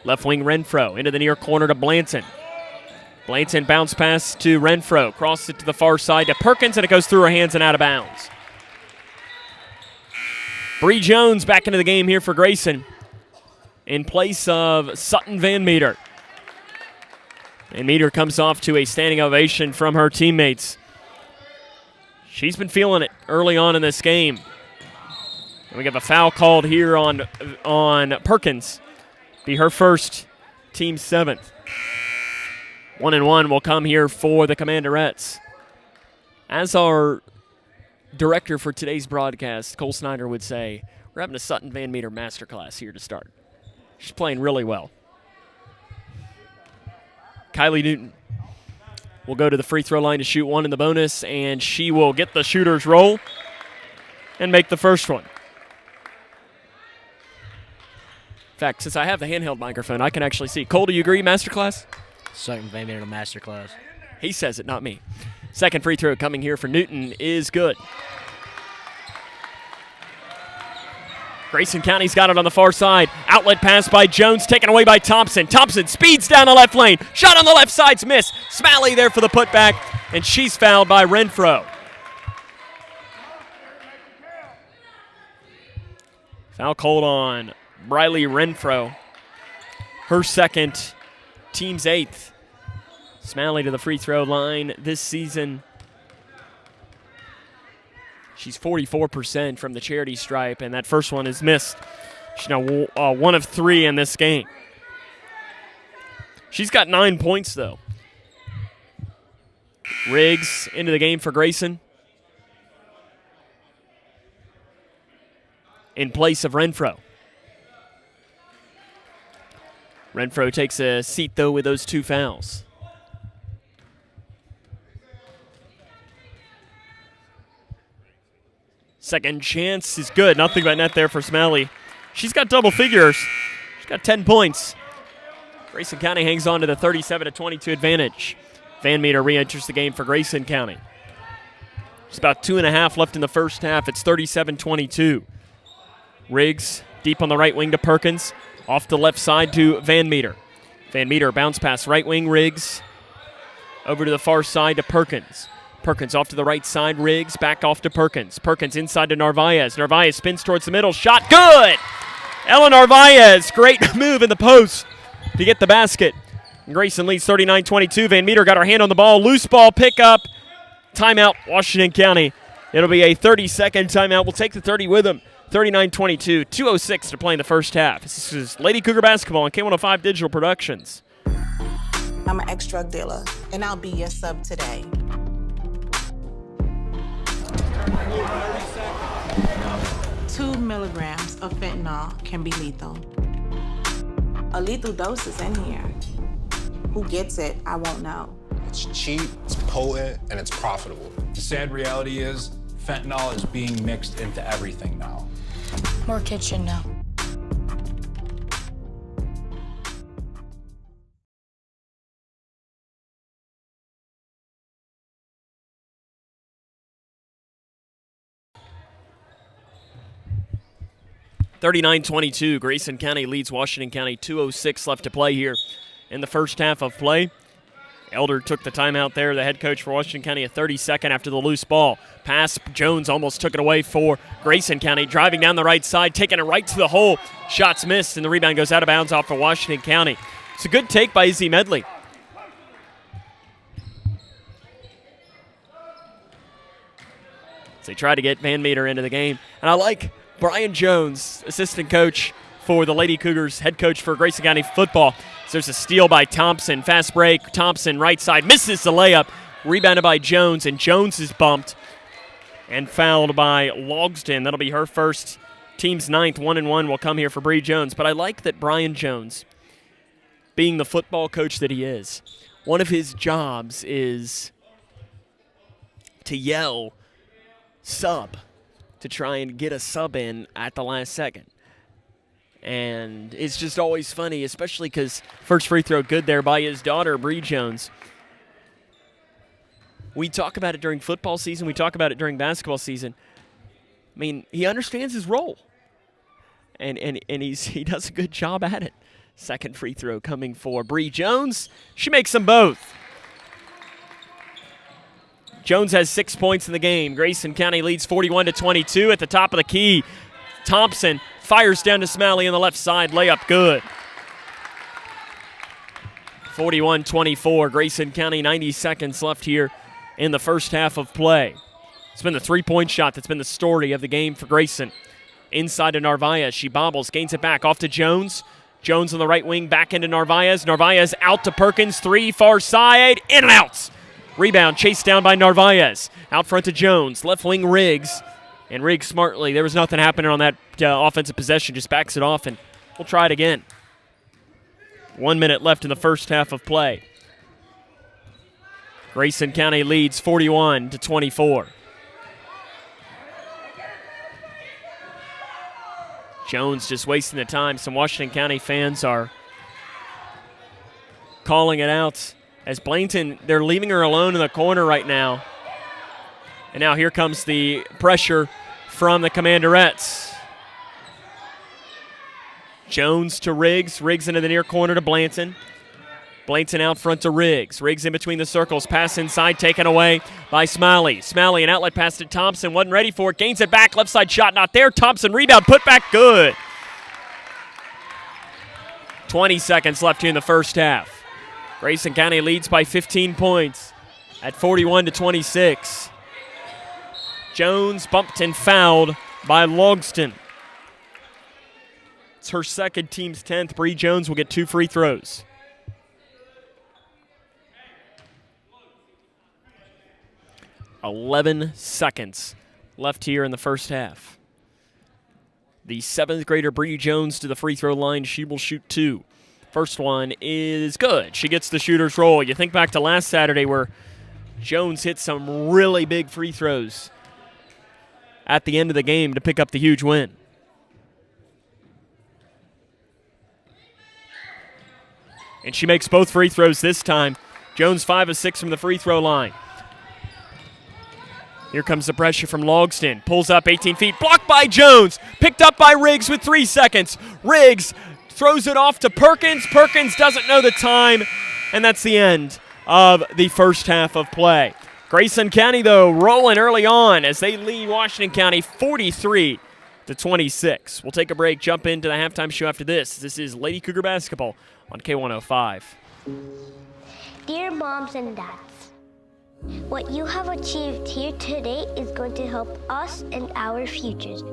Speaker 1: Left wing Renfro into the near corner to Blanton. Blanton bounce pass to Renfro. Crosses it to the far side to Perkins, and it goes through her hands and out of bounds. Bree Jones back into the game here for Grayson in place of Sutton Van Meter. Van Meter comes off to a standing ovation from her teammates. She's been feeling it early on in this game. And we have a foul called here on Perkins. Be her first, team 7th. 1-1 will come here for the Commandarettes. As our director for today's broadcast, Cole Snyder, would say, we're having a Sutton Van Meter masterclass here to start. She's playing really well. Kylie Newton will go to the free throw line to shoot one in the bonus, and she will get the shooter's roll and make the first one. In fact, since I have the handheld microphone, I can actually see. Cole, do you agree, masterclass?
Speaker 2: Sutton Van Meter masterclass.
Speaker 1: He says it, not me. Second free throw coming here for Newton is good. Grayson County's got it on the far side. Outlet pass by Jones, taken away by Thompson. Thompson speeds down the left lane. Shot on the left side's miss. Smalley there for the putback, and she's fouled by Renfro. Foul called on Briley Renfro. Her second, team's 8th. Smalley to the free throw line this season. She's 44% from the charity stripe, and that first one is missed. She's now 1 of 3 in this game. She's got 9 points, though. Riggs into the game for Grayson. In place of Renfro. Renfro takes a seat, though, with those 2 fouls. Second chance is good. Nothing but net there for Smalley. She's got double figures. She's got 10 points. Grayson County hangs on to the 37-22 advantage. Van Meter re-enters the game for Grayson County. It's about 2.5 left in the first half. It's 37-22. Riggs deep on the right wing to Perkins. Off the left side to Van Meter. Van Meter bounce pass right wing, Riggs. Over to the far side to Perkins. Perkins off to the right side, Riggs back off to Perkins. Perkins inside to Narvaez. Narvaez spins towards the middle. Shot good! Ella Narvaez, great move in the post to get the basket. And Grayson leads 39-22. Van Meter got her hand on the ball. Loose ball pickup. Timeout, Washington County. It'll be a 30-second timeout. We'll take the 30 with them. 39-22, 2:06 to play in the first half. This is Lady Cougar basketball on K105 Digital Productions.
Speaker 3: I'm an ex-drug dealer, and I'll be your sub today. Two milligrams of fentanyl can be lethal. A lethal dose is in here. Who gets it, I won't know.
Speaker 4: It's cheap, it's potent, and it's profitable.
Speaker 20: The sad reality is fentanyl is being mixed into everything now.
Speaker 21: More kids should know.
Speaker 1: (39-22). Grayson County leads Washington County. 2:06 left to play here in the first half of play. Elder took the timeout there, the head coach for Washington County, a 30-second after the loose ball. Pass, Jones almost took it away for Grayson County, driving down the right side, taking it right to the hole. Shots missed, and the rebound goes out of bounds off for Washington County. It's a good take by Izzy Medley. As they try to get Van Meter into the game. And I like Brian Jones, assistant coach for the Lady Cougars, head coach for Grayson County football. So there's a steal by Thompson. Fast break. Thompson right side misses the layup. Rebounded by Jones, and Jones is bumped and fouled by Logsdon. That'll be her first, team's 9th. 1-1 will come here for Bree Jones. But I like that Brian Jones, being the football coach that he is, one of his jobs is to yell sub, to try and get a sub in at the last second. And it's just always funny, especially because first free throw good there by his daughter, Bree Jones. We talk about it during football season. We talk about it during basketball season. I mean, he understands his role. And he does a good job at it. Second free throw coming for Bree Jones. She makes them both. Jones has 6 points in the game. Grayson County leads 41-22 at the top of the key. Thompson fires down to Smalley on the left side. Layup good. 41-24. Grayson County, 90 seconds left here in the first half of play. It's been the three-point shot that's been the story of the game for Grayson. Inside to Narvaez. She bobbles, gains it back off to Jones. Jones on the right wing, back into Narvaez. Narvaez out to Perkins. Three, far side, in and out. Rebound chased down by Narvaez. Out front to Jones. Left wing Riggs. And Riggs smartly, there was nothing happening on that offensive possession, just backs it off, and we'll try it again. 1 minute left in the first half of play. Grayson County leads 41-24. Jones just wasting the time. Some Washington County fans are calling it out. As Blainton, they're leaving her alone in the corner right now. And now here comes the pressure from the Commandarettes. Jones to Riggs. Riggs into the near corner to Blanton. Blanton out front to Riggs. Riggs in between the circles. Pass inside, taken away by Smalley. Smalley, an outlet pass to Thompson. Wasn't ready for it. Gains it back. Left side shot not there. Thompson rebound. Put back good. 20 seconds left here in the first half. Grayson County leads by 15 points at 41-26. Jones bumped and fouled by Logsdon. It's her second, team's 10th. Bree Jones will get 2 free throws. .11 seconds left here in the first half. The 7th grader Bree Jones to the free throw line. She will shoot 2. First one is good. She gets the shooter's roll. You think back to last Saturday where Jones hit some really big free throws at the end of the game to pick up the huge win. And she makes both free throws this time. Jones 5 of 6 from the free throw line. Here comes the pressure from Logsdon. Pulls up 18 feet. Blocked by Jones. Picked up by Riggs with 3 seconds. Riggs throws it off to Perkins. Perkins doesn't know the time. And that's the end of the first half of play. Grayson County, though, rolling early on as they lead Washington County 43-26. We'll take a break, jump into the halftime show after this. This is Lady Cougar basketball on K105.
Speaker 24: Dear moms and dads,
Speaker 5: What you have achieved here today is going to help us and our futures.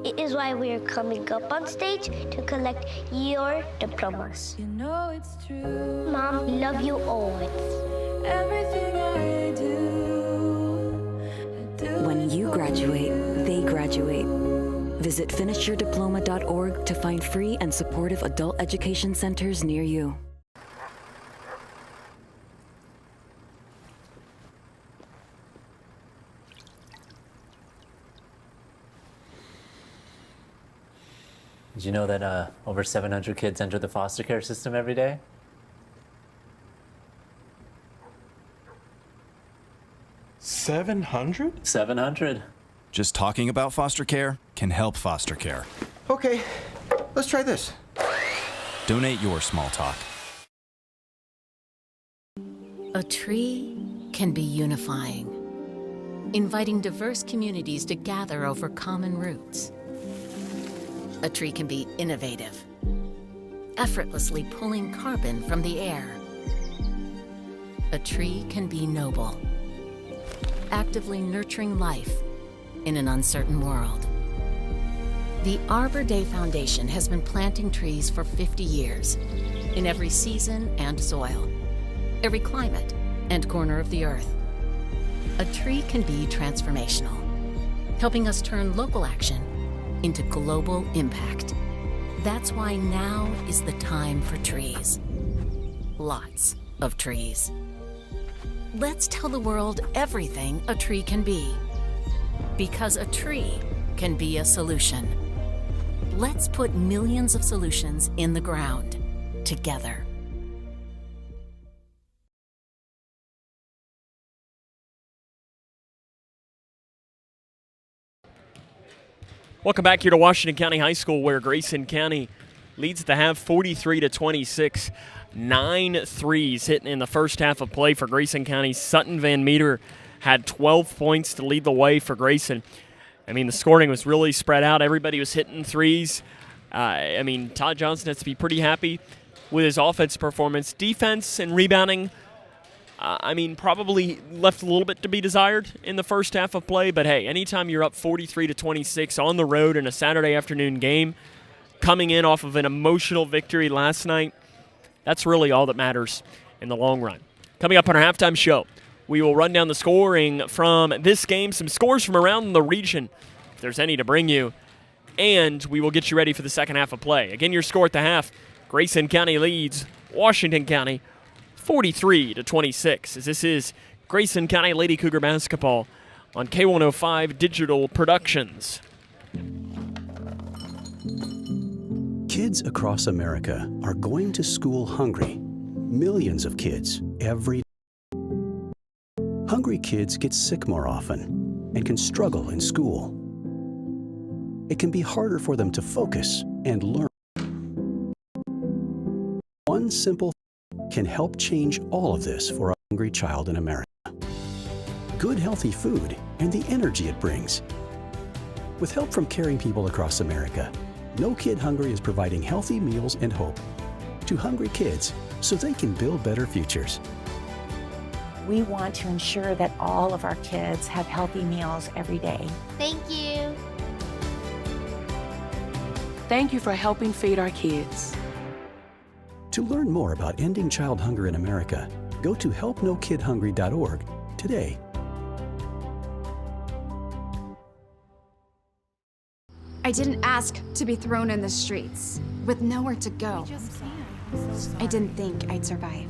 Speaker 5: It is why we are coming up on stage to collect your diplomas.
Speaker 6: You know it's true.
Speaker 5: Mom, we love you always.
Speaker 6: Everything I do.
Speaker 7: When you graduate, they graduate. Visit finishyourdiploma.org to find free and supportive adult education centers near you.
Speaker 24: Did you know that over 700 kids enter the foster care system every day?
Speaker 25: $700?
Speaker 24: 700.
Speaker 26: Just talking about foster care can help foster care.
Speaker 25: Okay, let's try this.
Speaker 26: Donate your small talk.
Speaker 27: A tree can be unifying, inviting diverse communities to gather over common roots. A tree can be innovative, effortlessly pulling carbon from the air. A tree can be noble, actively nurturing life in an uncertain world. The Arbor Day Foundation has been planting trees for 50 years, in every season and soil, every climate and corner of the earth. A tree can be transformational, helping us turn local action into global impact. That's why now is the time for trees. Lots of trees. Let's tell the world everything a tree can be. Because a tree can be a solution. Let's put millions of solutions in the ground together.
Speaker 1: Welcome back here to Washington County High School, where Grayson County leads the half 43-26. 9 threes hitting in the first half of play for Grayson County. Sutton Van Meter had 12 points to lead the way for Grayson. I mean, the scoring was really spread out. Everybody was hitting threes. Todd Johnson has to be pretty happy with his offense performance. Defense and rebounding, probably left a little bit to be desired in the first half of play. But, hey, anytime you're up 43-26 on the road in a Saturday afternoon game, coming in off of an emotional victory last night, that's really all that matters in the long run. Coming up on our halftime show, we will run down the scoring from this game, some scores from around the region, if there's any to bring you, and we will get you ready for the second half of play. Again, your score at the half, Grayson County leads Washington County 43-26, as this is Grayson County Lady Cougar basketball on K105 Digital Productions.
Speaker 28: Kids across America are going to school hungry. Millions of kids every day. Hungry kids get sick more often and can struggle in school. It can be harder for them to focus and learn. One simple can help change all of this for a hungry child in America. Good, healthy food and the energy it brings. With help from caring people across America, No Kid Hungry is providing healthy meals and hope to hungry kids so they can build better futures.
Speaker 29: We want to ensure that all of our kids have healthy meals every day.
Speaker 5: Thank you.
Speaker 30: Thank you for helping feed our kids.
Speaker 28: To learn more about ending child hunger in America, go to helpnokidhungry.org today.
Speaker 31: I didn't ask to be thrown in the streets with nowhere to go. I didn't think I'd survive.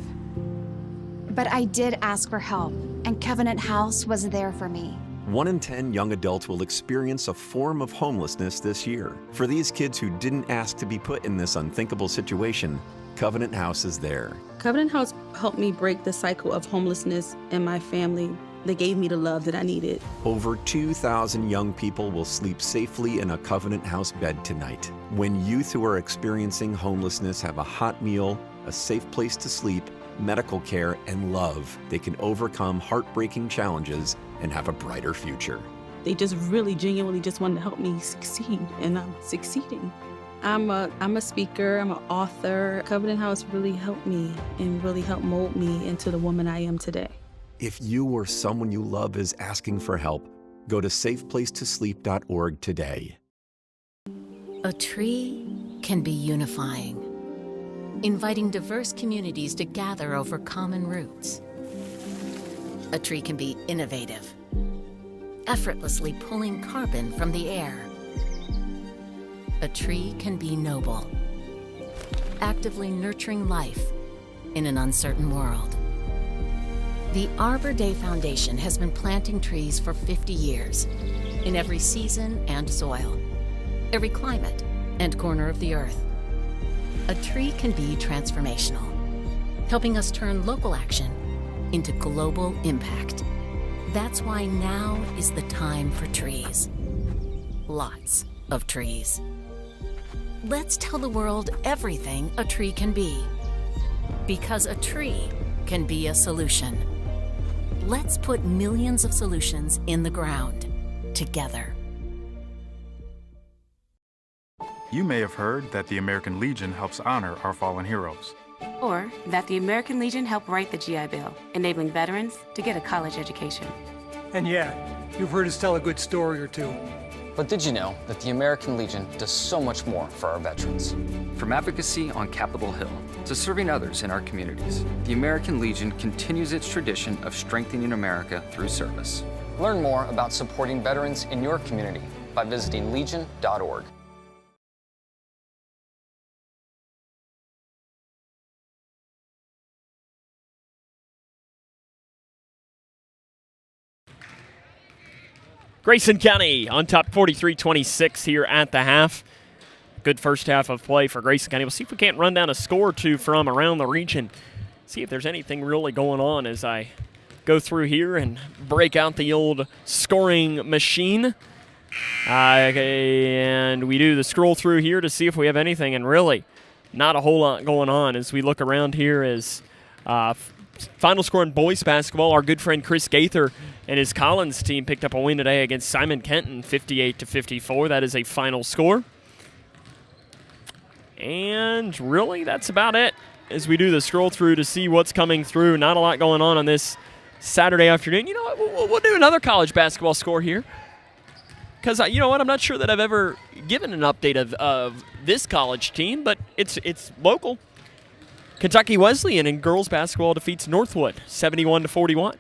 Speaker 31: But I did ask for help, and Covenant House was there for me.
Speaker 32: 1 in 10 young adults will experience a form of homelessness this year. For these kids who didn't ask to be put in this unthinkable situation, Covenant House is there.
Speaker 33: Covenant House helped me break the cycle of homelessness in my family. They gave me the love that I needed.
Speaker 32: Over 2,000 young people will sleep safely in a Covenant House bed tonight. When youth who are experiencing homelessness have a hot meal, a safe place to sleep, medical care, and love, they can overcome heartbreaking challenges and have a brighter future.
Speaker 33: They just really genuinely just wanted to help me succeed, and I'm succeeding. I'm a speaker, I'm an author. Covenant House really helped me and really helped mold me into the woman I am today.
Speaker 32: If you or someone you love is asking for help, go to safeplacetosleep.org today.
Speaker 27: A tree can be unifying, inviting diverse communities to gather over common roots. A tree can be innovative, effortlessly pulling carbon from the air. A tree can be noble, actively nurturing life in an uncertain world. The Arbor Day Foundation has been planting trees for 50 years, in every season and soil, every climate and corner of the earth. A tree can be transformational, helping us turn local action into global impact. That's why now is the time for trees. Lots of trees. Let's tell the world everything a tree can be. Because a tree can be a solution. Let's put millions of solutions in the ground, together.
Speaker 8: You may have heard that the American Legion helps honor our fallen heroes.
Speaker 9: Or that the American Legion helped write the GI Bill, enabling veterans to get a college education.
Speaker 10: And yeah, you've heard us tell a good story or two.
Speaker 11: But did you know that the American Legion does so much more for our veterans? From advocacy on Capitol Hill to serving others in our communities, the American Legion continues its tradition of strengthening America through service. Learn more about supporting veterans in your community by visiting legion.org.
Speaker 1: Grayson County on top 43-26 here at the half. Good first half of play for Grayson County. We'll see if we can't run down a score or two from around the region. See if there's anything really going on as I go through here and break out the old scoring machine. And we do the scroll through here to see if we have anything, and really not a whole lot going on as we look around here as final score in boys basketball. Our good friend Chris Gaither and his Collins team picked up a win today against Simon Kenton, 58-54. That is a final score. And really, that's about it as we do the scroll through to see what's coming through. Not a lot going on this Saturday afternoon. You know what? We'll do another college basketball score here. Because, you know what, I'm not sure that I've ever given an update of this college team, but it's local. Kentucky Wesleyan in girls basketball defeats Northwood 71-41.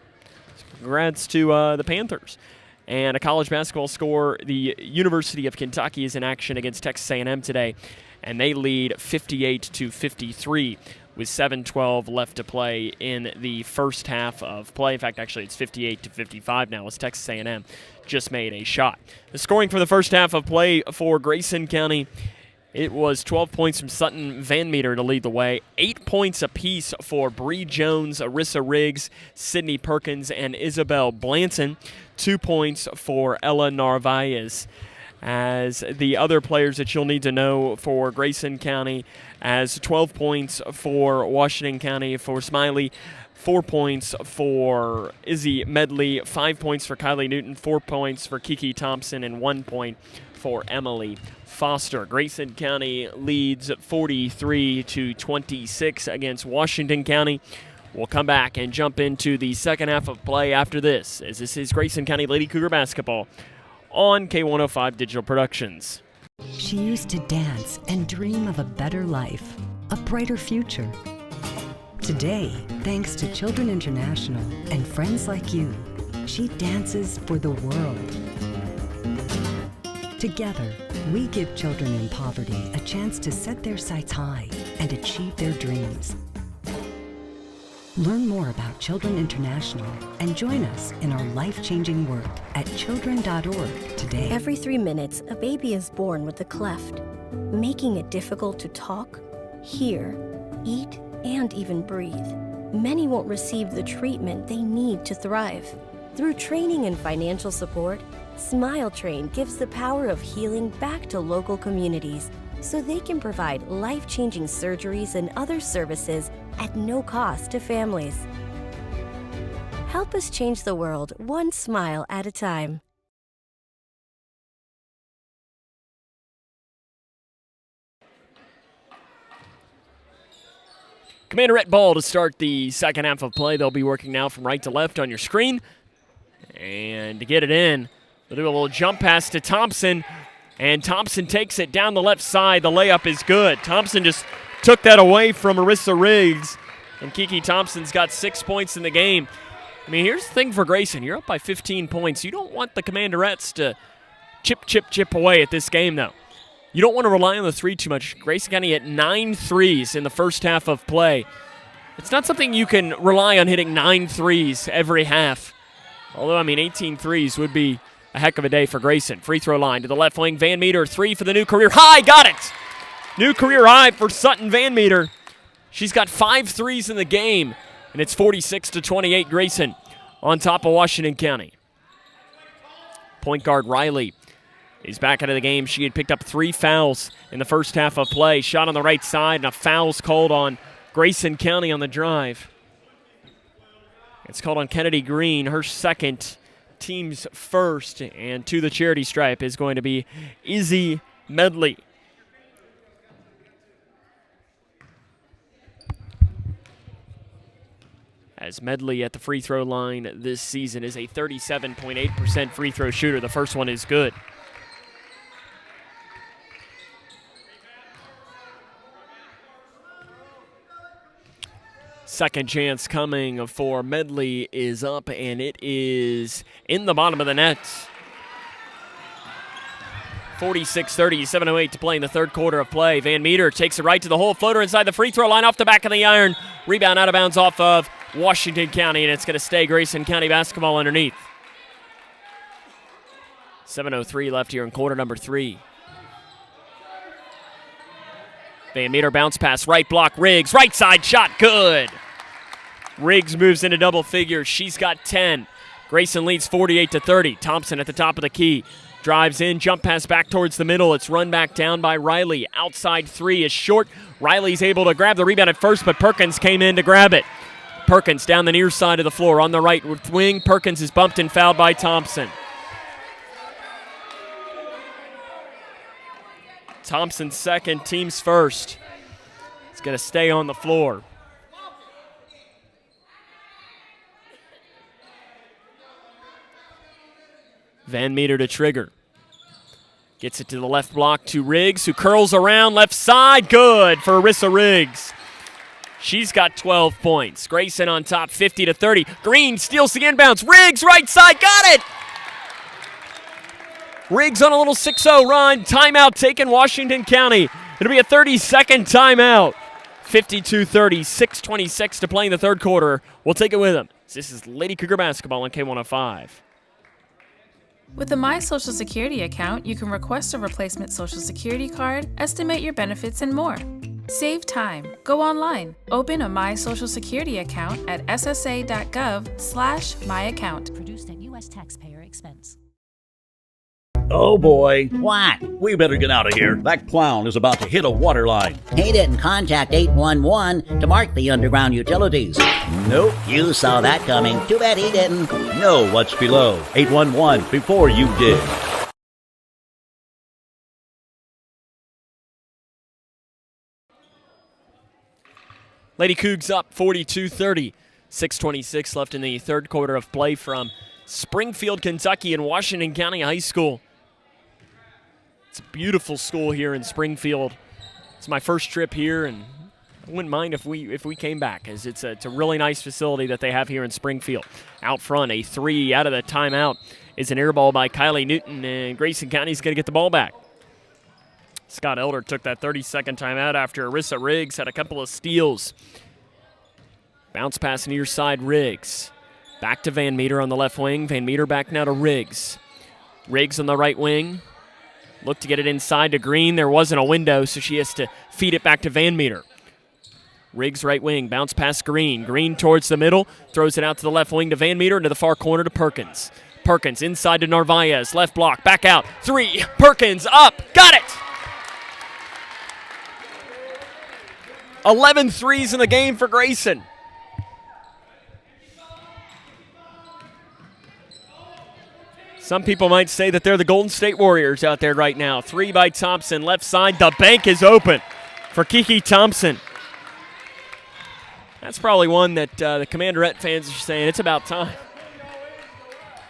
Speaker 1: Congrats to the Panthers. And a college basketball score, the University of Kentucky is in action against Texas A&M today, and they lead 58-53 with 7:12 left to play in the first half of play. In fact, actually, it's 58-55 now as Texas A&M just made a shot. The scoring for the first half of play for Grayson County, it was 12 points from Sutton Van Meter to lead the way, 8 points apiece for Bree Jones, Arissa Riggs, Sydney Perkins, and Isabel Blanton. 2 points for Ella Narvaez. As the other players that you'll need to know for Grayson County, as 12 points for Washington County for Smiley, 4 points for Izzy Medley, 5 points for Kylie Newton, 4 points for Kiki Thompson, and 1 point for Emily Foster. Grayson County leads 43-26 against Washington County. We'll come back and jump into the second half of play after this, as this is Grayson County Lady Cougar basketball on K105 Digital Productions.
Speaker 12: She used to dance and dream of a better life, a brighter future. Today, thanks to Children International and friends like you, she dances for the world. Together, we give children in poverty a chance to set their sights high and achieve their dreams. Learn more about Children International and join us in our life-changing work at children.org today.
Speaker 13: Every 3 minutes, a baby is born with a cleft, making it difficult to talk, hear, eat, and even breathe. Many won't receive the treatment they need to thrive. Through training and financial support, Smile Train gives the power of healing back to local communities so they can provide life-changing surgeries and other services at no cost to families. Help us change the world one smile at a time.
Speaker 1: Commanderette ball to start the second half of play. They'll be working now from right to left on your screen. And to get it in, they'll do a little jump pass to Thompson. And Thompson takes it down the left side. The layup is good. Thompson just took that away from Marissa Riggs. And Kiki Thompson's got 6 points in the game. I mean, here's the thing for Grayson. You're up by 15 points. You don't want the Commanderettes to chip away at this game, though. You don't want to rely on the three too much. Grayson County hit 9 threes in the first half of play. It's not something you can rely on hitting 9 threes every half. Although, I mean, 18 threes would be a heck of a day for Grayson. Free throw line to the left wing. Van Meter, 3 for the new career high. Got it! New career high for Sutton Van Meter. She's got 5 threes in the game, and it's 46-28 Grayson on top of Washington County. Point guard Riley is back into the game. She had picked up 3 fouls in the first half of play. Shot on the right side, and a foul's called on Grayson County on the drive. It's called on Kennedy Green, her second, team's first, and to the charity stripe is going to be Izzy Medley. As Medley at the free throw line this season is a 37.8% free throw shooter. The first one is good. Second chance coming for Medley is up, and it is in the bottom of the net. 46-30, 7:08 to play in the third quarter of play. Van Meter takes it right to the hole. Floater inside the free throw line off the back of the iron. Rebound out of bounds off of Washington County, and it's going to stay Grayson County basketball underneath. 7:03 left here in quarter number 3. Van Meter bounce pass, right block, Riggs, right side shot, good. Riggs moves into double figures. She's got 10. Grayson leads 48-30. Thompson at the top of the key. Drives in, jump pass back towards the middle. It's run back down by Riley. Outside 3 is short. Riley's able to grab the rebound at first, but Perkins came in to grab it. Perkins down the near side of the floor on the right wing. Perkins is bumped and fouled by Thompson. Thompson's second, team's first. It's going to stay on the floor. Van Meter to trigger. Gets it to the left block to Riggs, who curls around left side. Good for Arissa Riggs. She's got 12 points. Grayson on top, 50-30. Green steals the inbounds. Riggs, right side, got it! Riggs on a little 6-0 run. Timeout taken, Washington County. It'll be a 30-second timeout. 52-30, 6:26 to play in the third quarter. We'll take it with them. This is Lady Cougar basketball on K105.
Speaker 2: With a My Social Security account, you can request a replacement Social Security card, estimate your benefits, and more. Save time. Go online. Open a My Social Security account at ssa.gov/myaccount.
Speaker 3: Produced at U.S. taxpayer expense.
Speaker 4: Oh boy.
Speaker 14: What?
Speaker 4: We better get out of here. That clown is about to hit a water line.
Speaker 14: He didn't contact 811 to mark the underground utilities.
Speaker 4: Nope.
Speaker 14: You saw that coming. Too bad he didn't.
Speaker 4: Know what's below. 811 before you did.
Speaker 1: Lady Cougs up 42-30. 6:26 left in the third quarter of play from Springfield, Kentucky and Washington County High School. It's a beautiful school here in Springfield. It's my first trip here, and I wouldn't mind if we came back, as it's a really nice facility that they have here in Springfield. Out front, a 3 out of the timeout is an air ball by Kylie Newton, and Grayson County's going to get the ball back. Scott Elder took that 30-second timeout after Arissa Riggs had a couple of steals. Bounce pass near side, Riggs. Back to Van Meter on the left wing. Van Meter back now to Riggs. Riggs on the right wing. Look to get it inside to Green. There wasn't a window, so she has to feed it back to Van Meter. Riggs right wing. Bounce past Green. Green towards the middle. Throws it out to the left wing to Van Meter. Into the far corner to Perkins. Perkins inside to Narvaez. Left block. Back out. 3. Perkins up. Got it! 11 threes in the game for Grayson. Some people might say that they're the Golden State Warriors out there right now. 3 by Thompson, left side. The bank is open for Kiki Thompson. That's probably one that the Commanderette fans are saying it's about time.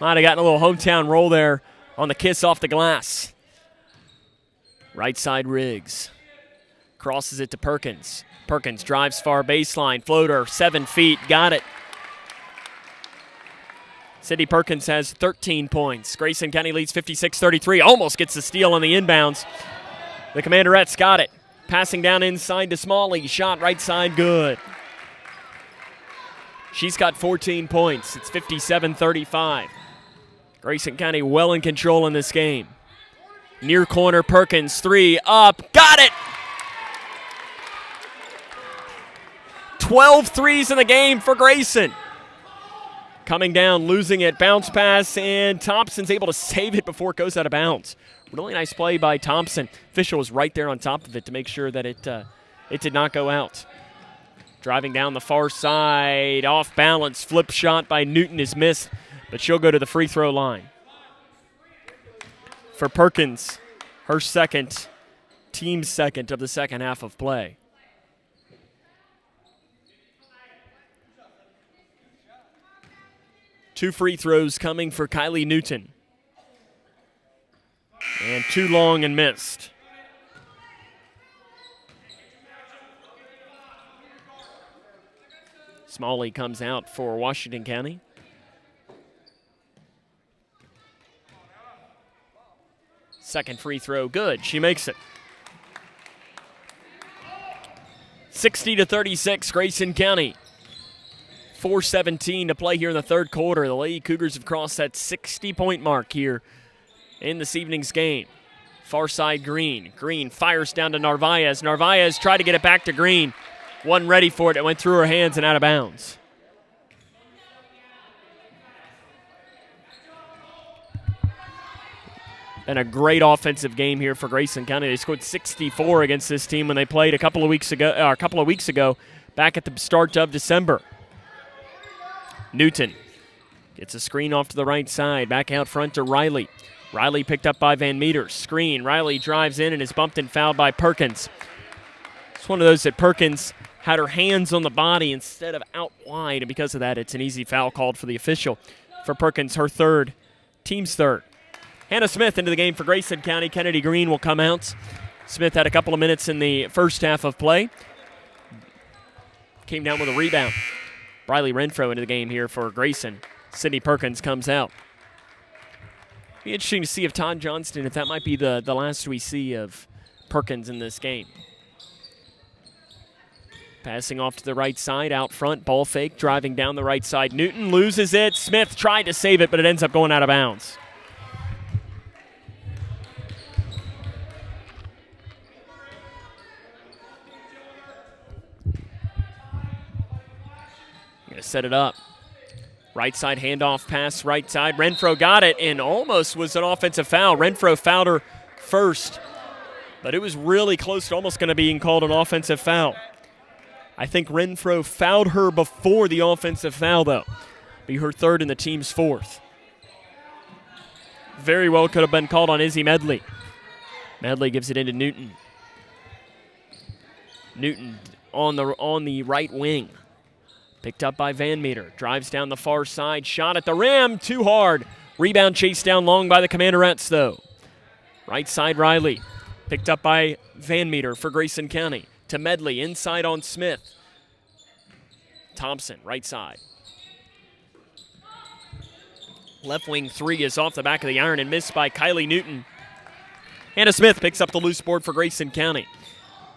Speaker 1: Might have gotten a little hometown roll there on the kiss off the glass. Right side Riggs. Crosses it to Perkins. Perkins drives far baseline. Floater, 7 feet. Got it. Sydney Perkins has 13 points. Grayson County leads 56-33. Almost gets the steal on the inbounds. The Commanderettes got it. Passing down inside to Smalley. Shot right side, good. She's got 14 points. It's 57-35. Grayson County well in control in this game. Near corner, Perkins, 3, up, got it! 12 threes in the game for Grayson. Coming down, losing it, bounce pass, and Thompson's able to save it before it goes out of bounds. Really nice play by Thompson. Official was right there on top of it to make sure that it did not go out. Driving down the far side, off balance, flip shot by Newton is missed, but she'll go to the free throw line. For Perkins, her second, team's second of the second half of play. Two free throws coming for Kylie Newton. And too long and missed. Smalley comes out for Washington County. Second free throw, good. She makes it. 60-36, Grayson County. 4:17 to play here in the third quarter. The Lady Cougars have crossed that 60-point mark here in this evening's game. Far side Green. Green fires down to Narvaez. Narvaez tried to get it back to Green. Wasn't ready for it. It went through her hands and out of bounds. Been a great offensive game here for Grayson County. They scored 64 against this team when they played a couple of weeks ago, back at the start of December. Newton gets a screen off to the right side. Back out front to Riley. Riley picked up by Van Meter. Screen. Riley drives in and is bumped and fouled by Perkins. It's one of those that Perkins had her hands on the body instead of out wide, and because of that, it's an easy foul called for the official. For Perkins, her third, team's third. Hannah Smith into the game for Grayson County. Kennedy Green will come out. Smith had a couple of minutes in the first half of play. Came down with a rebound. Briley Renfro into the game here for Grayson. Sydney Perkins comes out. Be interesting to see if Todd Johnston, if that might be the last we see of Perkins in this game. Passing off to the right side, out front, ball fake, driving down the right side. Newton loses it. Smith tried to save it, but it ends up going out of bounds. Set it up. Right side handoff pass, right side. Renfro got it and almost was an offensive foul. Renfro fouled her first, but it was really close to almost going to being called an offensive foul. I think Renfro fouled her before the offensive foul, though. Be her third and the team's fourth. Very well could have been called on Izzy Medley. Medley gives it into Newton. Newton on the right wing. Picked up by Van Meter. Drives down the far side. Shot at the rim. Too hard. Rebound chased down long by the Commanderettes, though. Right side Riley. Picked up by Van Meter for Grayson County. To Medley. Inside on Smith. Thompson, right side. Left wing three is off the back of the iron and missed by Kylie Newton. Hannah Smith picks up the loose board for Grayson County.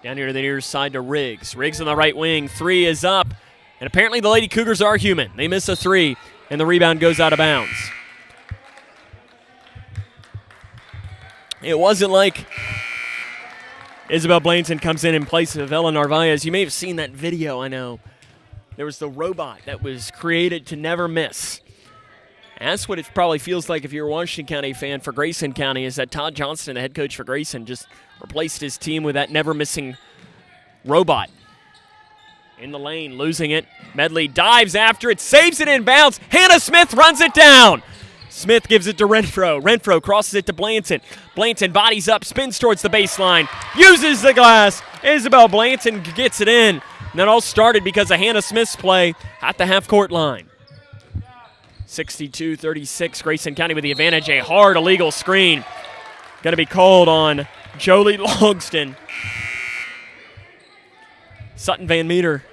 Speaker 1: Down here to the near side to Riggs. Riggs on the right wing. Three is up. And apparently the Lady Cougars are human. They miss a three, and the rebound goes out of bounds. It wasn't like Isabel Blainson comes in place of Ella Narvaez. You may have seen that video, I know. There was the robot that was created to never miss. And that's what it probably feels like if you're a Washington County fan for Grayson County, is that Todd Johnston, the head coach for Grayson, just replaced his team with that never-missing robot. In the lane, losing it. Medley dives after it, saves it in bounds. Hannah Smith runs it down. Smith gives it to Renfro. Renfro crosses it to Blanton. Blanton bodies up, spins towards the baseline, uses the glass. Isabel Blanton gets it in. And that all started because of Hannah Smith's play at the half-court line. 62-36, Grayson County with the advantage. A hard illegal screen. Going to be called on Jolie Logston. Sutton Van Meter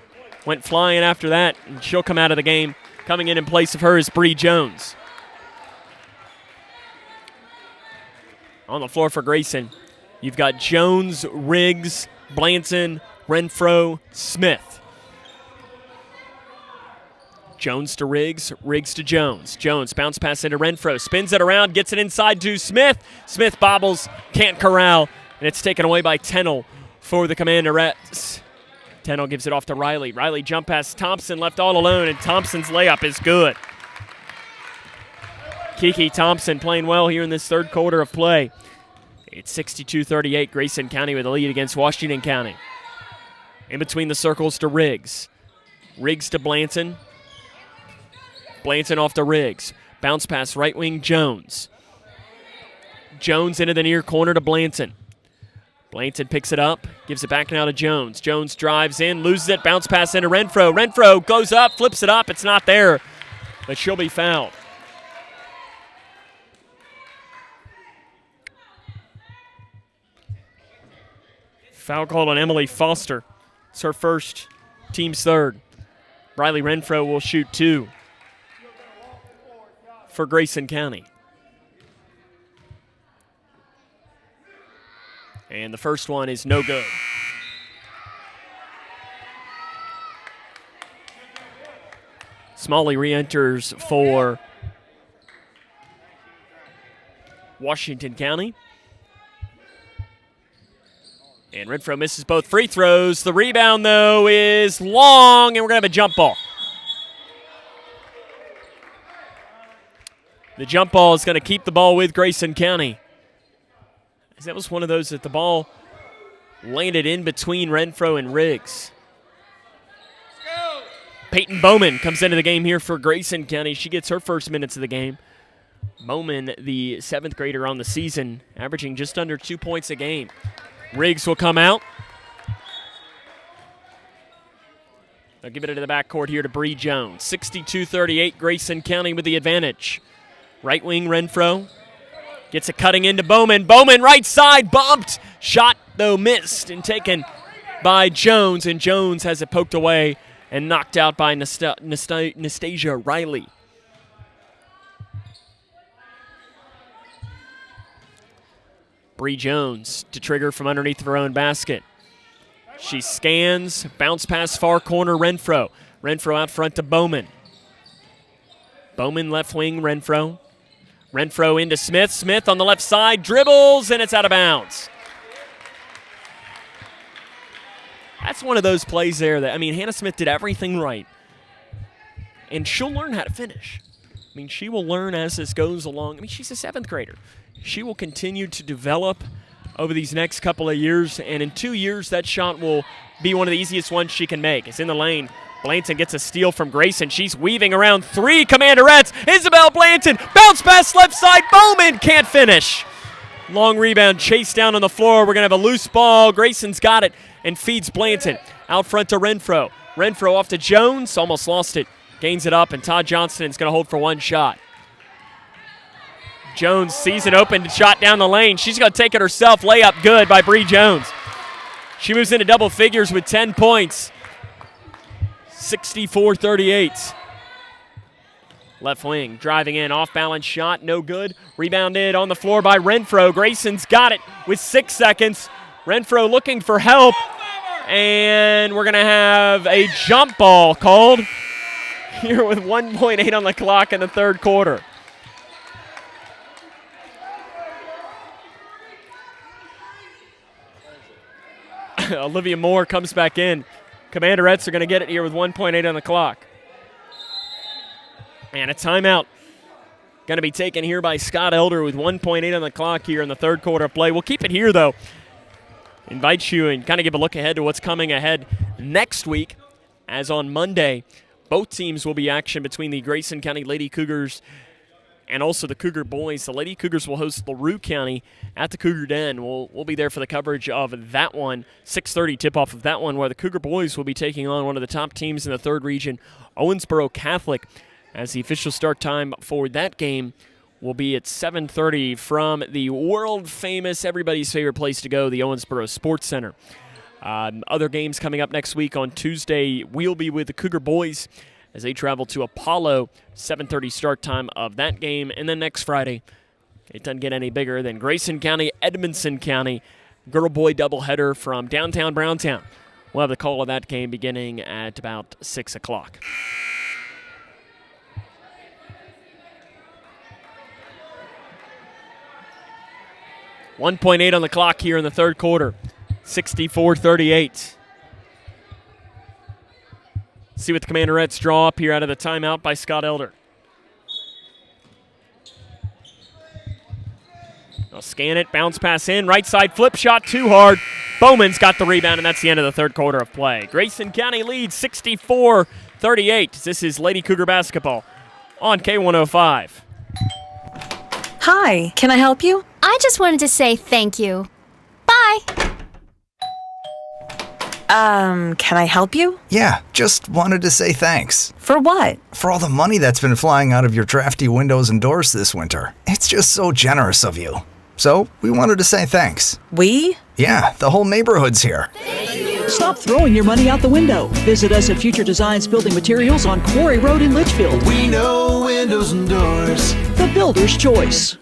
Speaker 1: went flying after that, and she'll come out of the game. Coming in place of her is Bree Jones. On the floor for Grayson, you've got Jones, Riggs, Blanton, Renfro, Smith. Jones to Riggs, Riggs to Jones. Jones bounce pass into Renfro, spins it around, gets it inside to Smith. Smith bobbles, can't corral, and it's taken away by Tennell for the Commandarettes. Tennell gives it off to Riley. Riley jump pass Thompson, left all alone, and Thompson's layup is good. Kiki Thompson playing well here in this third quarter of play. It's 62-38, Grayson County with a lead against Washington County. In between the circles to Riggs. Riggs to Blanton. Blanton off to Riggs. Bounce pass right wing Jones. Jones into the near corner to Blanton. Blanton picks it up, gives it back now to Jones. Jones drives in, loses it, bounce pass into Renfro. Renfro goes up, flips it up, it's not there, but she'll be fouled. Foul called on Emily Foster. It's her first, team's third. Riley Renfro will shoot 2 for Grayson County. And the first one is no good. Smalley re-enters for Washington County. And Renfro misses both free throws. The rebound, though, is long, and we're going to have a jump ball. The jump ball is going to keep the ball with Grayson County. That was one of those that the ball landed in between Renfro and Riggs. Peyton Bowman comes into the game here for Grayson County. She gets her first minutes of the game. Bowman, the 7th grader on the season, averaging just under 2 points a game. Riggs will come out. They'll give it into the backcourt here to Bree Jones. 62-38, Grayson County with the advantage. Right wing Renfro. Gets it cutting into Bowman. Bowman right side, bumped. Shot, though, missed and taken by Jones. And Jones has it poked away and knocked out by Nastasia Riley. Bree Jones to trigger from underneath her own basket. She scans, bounce pass far corner Renfro. Renfro out front to Bowman. Bowman left wing Renfro. Renfro into Smith. Smith on the left side, dribbles, and it's out of bounds. That's one of those plays there that, Hannah Smith did everything right. And she'll learn how to finish. She will learn as this goes along. She's a 7th grader. She will continue to develop over these next couple of years, and in 2 years, that shot will be one of the easiest ones she can make. It's in the lane. Blanton gets a steal from Grayson. She's weaving around 3 Commandarettes. Isabel Blanton, bounce pass left side. Bowman can't finish. Long rebound, chase down on the floor. We're going to have a loose ball. Grayson's got it and feeds Blanton. Out front to Renfro. Renfro off to Jones, almost lost it. Gains it up, and Todd Johnston is going to hold for one shot. Jones sees it open, shot down the lane. She's going to take it herself. Layup good by Bree Jones. She moves into double figures with 10 points. 64-38. Left wing, driving in, off-balance shot, no good. Rebounded on the floor by Renfro. Grayson's got it with 6 seconds. Renfro looking for help, and we're going to have a jump ball called here with 1.8 on the clock in the third quarter. Olivia Moore comes back in. Commandarettes are going to get it here with 1.8 on the clock. And a timeout going to be taken here by Scott Elder with 1.8 on the clock here in the third quarter of play. We'll keep it here, though. Invite you and kind of give a look ahead to what's coming ahead next week. As on Monday, both teams will be action between the Grayson County Lady Cougars and also the Cougar boys. The Lady Cougars will host LaRue County at the Cougar Den. We'll be there for the coverage of that one, 6:30 tip-off of that one, where the Cougar boys will be taking on one of the top teams in the 3rd region, Owensboro Catholic, as the official start time for that game will be at 7:30 from the world-famous, everybody's favorite place to go, the Owensboro Sports Center. Other games coming up next week on Tuesday, we'll be with the Cougar boys as they travel to Apollo, 7:30 start time of that game. And then next Friday, it doesn't get any bigger than Grayson County, Edmondson County, girl-boy doubleheader from downtown Browntown. We'll have the call of that game beginning at about 6 o'clock. .8 on the clock here in the 3rd quarter, 64-38. See what the Commandarettes draw up here out of the timeout by Scott Elder. They'll scan it, bounce pass in, right side flip shot, too hard. Bowman's got the rebound, and that's the end of the 3rd quarter of play. Grayson County leads 64-38. This is Lady Cougar basketball on K105.
Speaker 6: Hi, can I help you?
Speaker 7: I just wanted to say thank you. Bye.
Speaker 6: Can I help you?
Speaker 15: Yeah, just wanted to say thanks.
Speaker 6: For what?
Speaker 15: For all the money that's been flying out of your drafty windows and doors this winter. It's just so generous of you. So, we wanted to say thanks.
Speaker 6: We?
Speaker 15: Yeah, the whole neighborhood's here.
Speaker 16: Stop throwing your money out the window. Visit us at Future Designs Building Materials on Quarry Road in Litchfield.
Speaker 17: We know windows and doors.
Speaker 16: The builder's choice.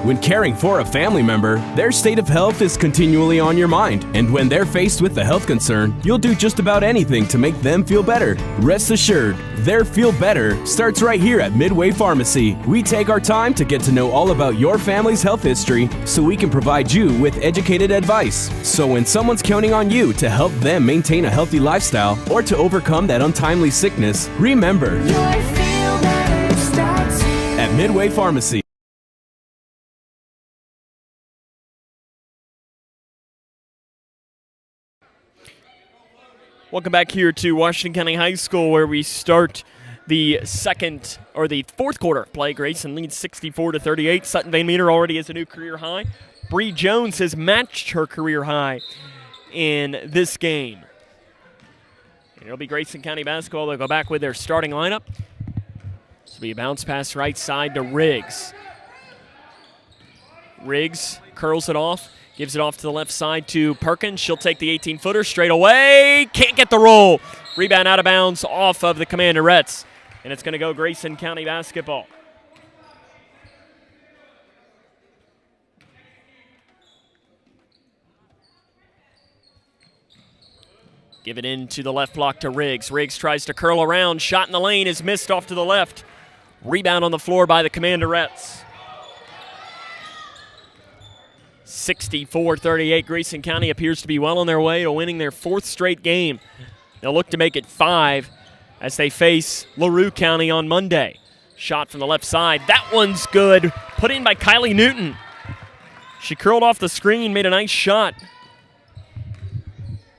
Speaker 18: When caring for a family member, their state of health is continually on your mind. And when they're faced with a health concern, you'll do just about anything to make them feel better. Rest assured, their feel better starts right here at Midway Pharmacy. We take our time to get to know all about your family's health history so we can provide you with educated advice. So when someone's counting on you to help them maintain a healthy lifestyle or to overcome that untimely sickness, remember, at Midway Pharmacy.
Speaker 1: Welcome back here to Washington County High School, where we start the 4th quarter play. Grayson leads 64-38. Sutton Van Meter already has a new career high. Bree Jones has matched her career high in this game. And it'll be Grayson County basketball. They'll go back with their starting lineup. This will be a bounce pass right side to Riggs. Riggs curls it off. Gives it off to the left side to Perkins. She'll take the 18-footer straight away. Can't get the roll. Rebound out of bounds off of the Commandarettes. And it's going to go Grayson County basketball. Give it into the left block to Riggs. Riggs tries to curl around. Shot in the lane is missed off to the left. Rebound on the floor by the Commandarettes. 64-38. Grayson County appears to be well on their way to winning their 4th straight game. They'll look to make it 5 as they face LaRue County on Monday. Shot from the left side. That one's good. Put in by Kylie Newton. She curled off the screen, made a nice shot.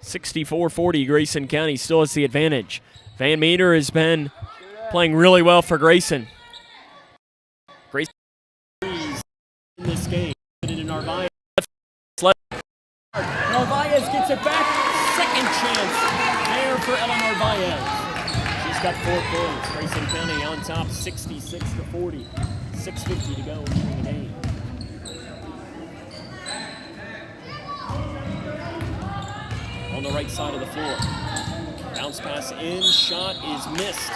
Speaker 1: 64-40. Grayson County still has the advantage. Van Meter has been playing really well for Grayson. Grayson in this game. Narvaez. Narvaez gets it back. Second chance there for Ella Narvaez. She's got 4 points. Grayson County on top, 66-40. 6:50 to go in the game. On the right side of the floor. Bounce pass in. Shot is missed.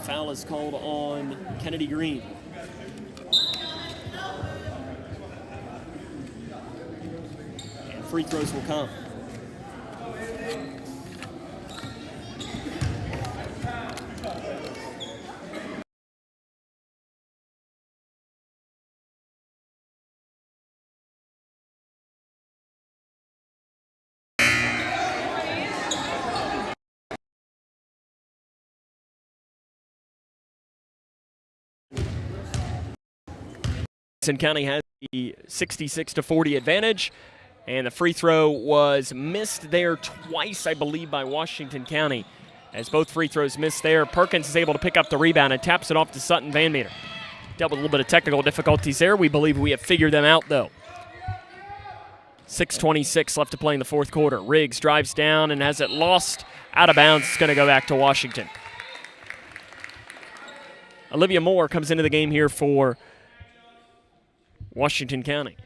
Speaker 1: Foul is called on Kennedy Green. And free throws will come. Grayson County has the 66-40 advantage And the free throw was missed there twice, I believe, by Washington County. As both free throws missed there, Perkins is able to pick up the rebound and taps it off to Sutton Van Meter. Dealt with a little bit of technical difficulties there. We believe we have figured them out, though. 6:26 left to play in the fourth quarter. Riggs drives down and has it lost out of bounds. It's going to go back to Washington. Olivia Moore comes into the game here for Washington County.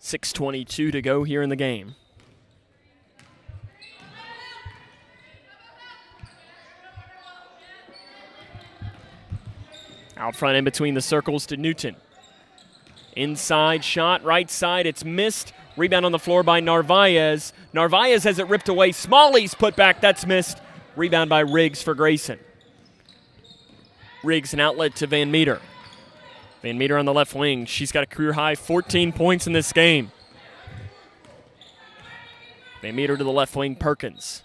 Speaker 1: .6:22 to go here in the game. Out front in between the circles to Newton. Inside shot, right side, it's missed. Rebound on the floor by Narvaez. Narvaez has it ripped away. Smalley's put back, that's missed. Rebound by Riggs for Grayson. Riggs an outlet to Van Meter. Van Meter on the left wing. She's got a career high 14 points in this game. Van Meter to the left wing, Perkins.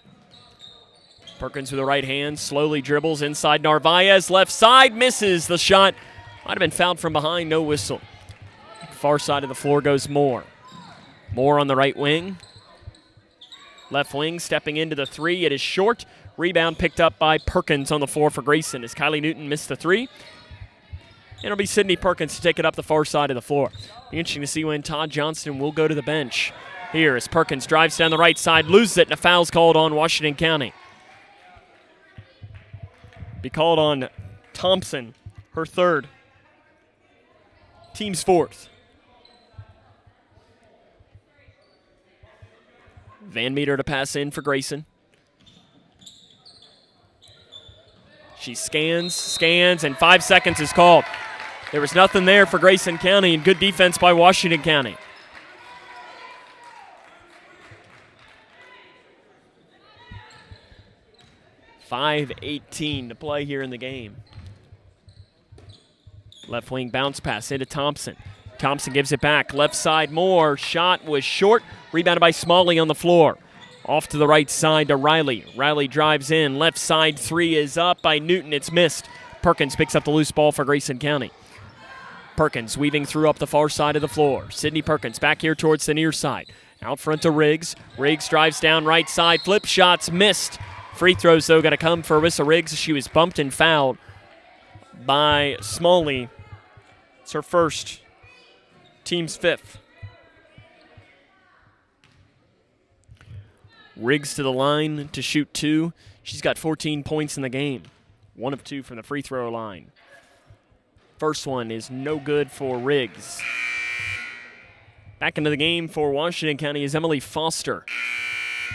Speaker 1: Perkins with the right hand, slowly dribbles inside Narvaez. Left side, misses the shot. Might have been fouled from behind, no whistle. Far side of the floor goes Moore. Moore on the right wing. Left wing stepping into the three. It is short. Rebound picked up by Perkins on the floor for Grayson as Kylie Newton missed the three. It'll be Sydney Perkins to take it up the far side of the floor. Be interesting to see when Todd Johnston will go to the bench. Here as Perkins drives down the right side, loses it, and a foul's called on Washington County. Be called on Thompson, her third. Team's fourth. Van Meter to pass in for Grayson. She scans, and 5 seconds is called. There was nothing there for Grayson County, and good defense by Washington County. .5:18 to play here in the game. Left wing bounce pass into Thompson. Thompson gives it back. Left side Moore. Shot was short. Rebounded by Smalley on the floor. Off to the right side to Riley. Riley drives in. Left side three is up by Newton. It's missed. Perkins picks up the loose ball for Grayson County. Perkins weaving through up the far side of the floor. Sydney Perkins back here towards the near side. Out front to Riggs. Riggs drives down right side. Flip shots missed. Free throws, though, going to come for Arissa Riggs. She was bumped and fouled by Smalley. It's her first, team's fifth. Riggs to the line to shoot two. She's got 14 points in the game. 1 of 2 from the free throw line. First one is no good for Riggs. Back into the game for Washington County is Emily Foster.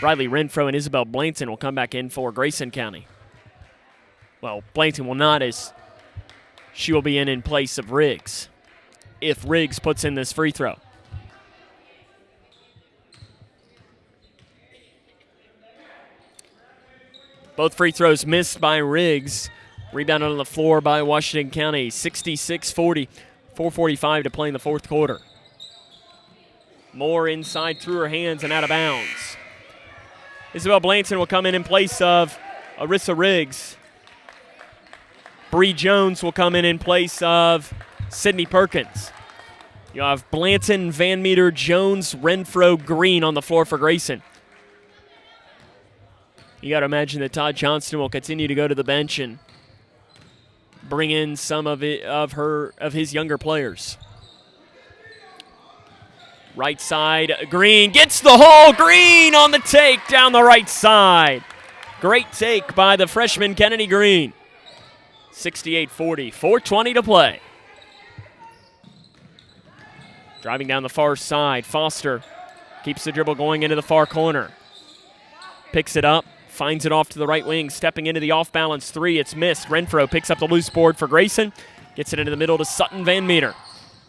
Speaker 1: Riley Renfro and Isabel Blanton will come back in for Grayson County. Well, Blanton will not, as she will be in place of Riggs if Riggs puts in this free throw. Both free throws missed by Riggs. Rebounded on the floor by Washington County. 66-40. 4:45 to play in the fourth quarter. Moore inside through her hands and out of bounds. Isabel Blanton will come in place of Arissa Riggs. Bree Jones will come in place of Sydney Perkins. You have Blanton, Van Meter, Jones, Renfro, Green on the floor for Grayson. You got to imagine that Todd Johnston will continue to go to the bench and bring in some of his younger players. Right side, Green gets the hole. Green on the take down the right side. Great take by the freshman Kennedy Green. 68-40, 4:20 to play. Driving down the far side, Foster keeps the dribble going into the far corner. Picks it up, finds it off to the right wing, stepping into the off-balance three. It's missed. Renfro picks up the loose board for Grayson. Gets it into the middle to Sutton Van Meter.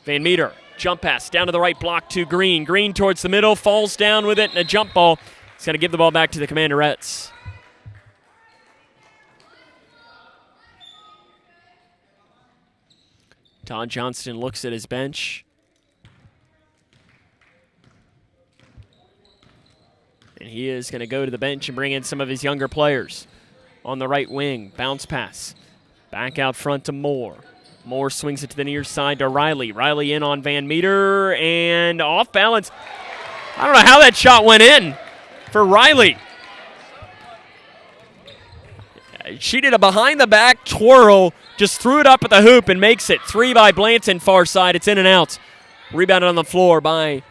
Speaker 1: Van Meter, jump pass down to the right block to Green. Green towards the middle, falls down with it, and a jump ball. He's going to give the ball back to the Commandarettes. Todd Johnston looks at his bench. And he is going to go to the bench and bring in some of his younger players. On the right wing, bounce pass. Back out front to Moore. Moore swings it to the near side to Riley. Riley in on Van Meter and off balance. I don't know how that shot went in for Riley. She did a behind-the-back twirl, just threw it up at the hoop and makes it. 3 by Blanton, far side. It's in and out. Rebounded on the floor by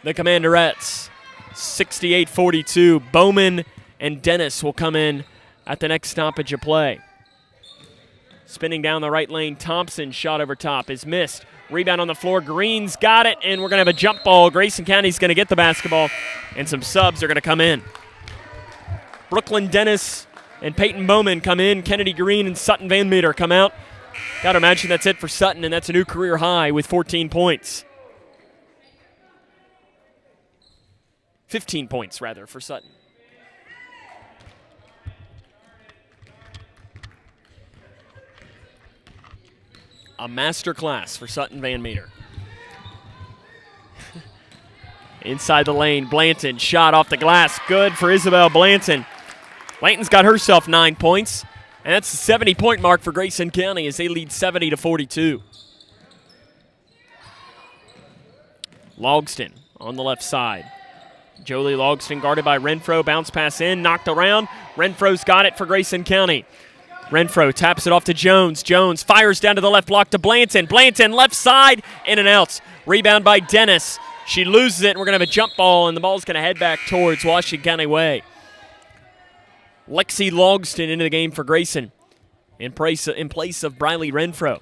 Speaker 1: the Commandarettes. 68-42. Bowman and Dennis will come in at the next stoppage of play. Spinning down the right lane, Thompson shot over top is missed. Rebound on the floor, Green's got it, and we're going to have a jump ball. Grayson County's going to get the basketball, and some subs are going to come in. Brooklyn Dennis and Peyton Bowman come in. Kennedy Green and Sutton Van Meter come out. Got to imagine that's it for Sutton, and that's a new career high with 14 points. 15 points, rather, for Sutton. A master class for Sutton Van Meter. Inside the lane, Blanton, shot off the glass. Good for Isabel Blanton. Blanton's got herself 9 points, and that's the 70-point mark for Grayson County as they lead 70-42. Logston on the left side. Jolie Logston guarded by Renfro. Bounce pass in, knocked around. Renfro's got it for Grayson County. Renfro taps it off to Jones. Jones fires down to the left block to Blanton. Blanton left side, in and out. Rebound by Dennis. She loses it, and we're going to have a jump ball, and the ball's going to head back towards Washington County Way. Lexi Logston into the game for Grayson in place of Briley Renfro.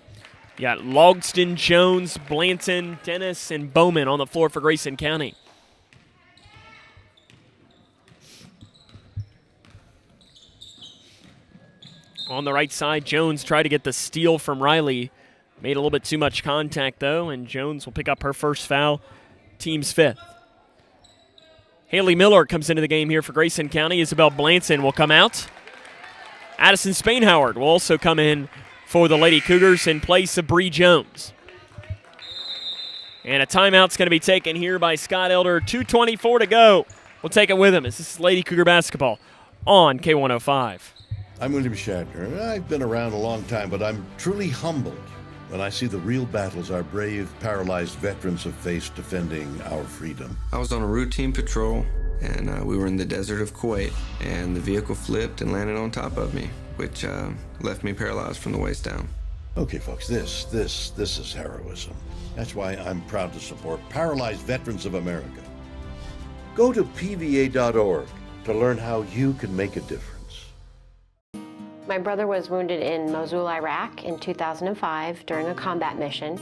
Speaker 1: You got Logston, Jones, Blanton, Dennis, and Bowman on the floor for Grayson County. On the right side, Jones tried to get the steal from Riley. Made a little bit too much contact, though, and Jones will pick up her first foul, team's 5th. Haley Miller comes into the game here for Grayson County. Isabel Blanton will come out. Addison Spainhoward will also come in for the Lady Cougars in place of Bree Jones. And a timeout's going to be taken here by Scott Elder. 2:24 to go. We'll take it with him as this is Lady Cougar basketball on K105.
Speaker 5: I'm William Shatner. I've been around a long time, but I'm truly humbled when I see the real battles our brave, paralyzed veterans have faced defending our freedom.
Speaker 19: I was on a routine patrol, and we were in the desert of Kuwait, and the vehicle flipped and landed on top of me, which left me paralyzed from the waist down.
Speaker 5: Okay, folks, this is heroism. That's why I'm proud to support Paralyzed Veterans of America. Go to pva.org to learn how you can make a difference.
Speaker 20: My brother was wounded in Mosul, Iraq in 2005 during a combat mission.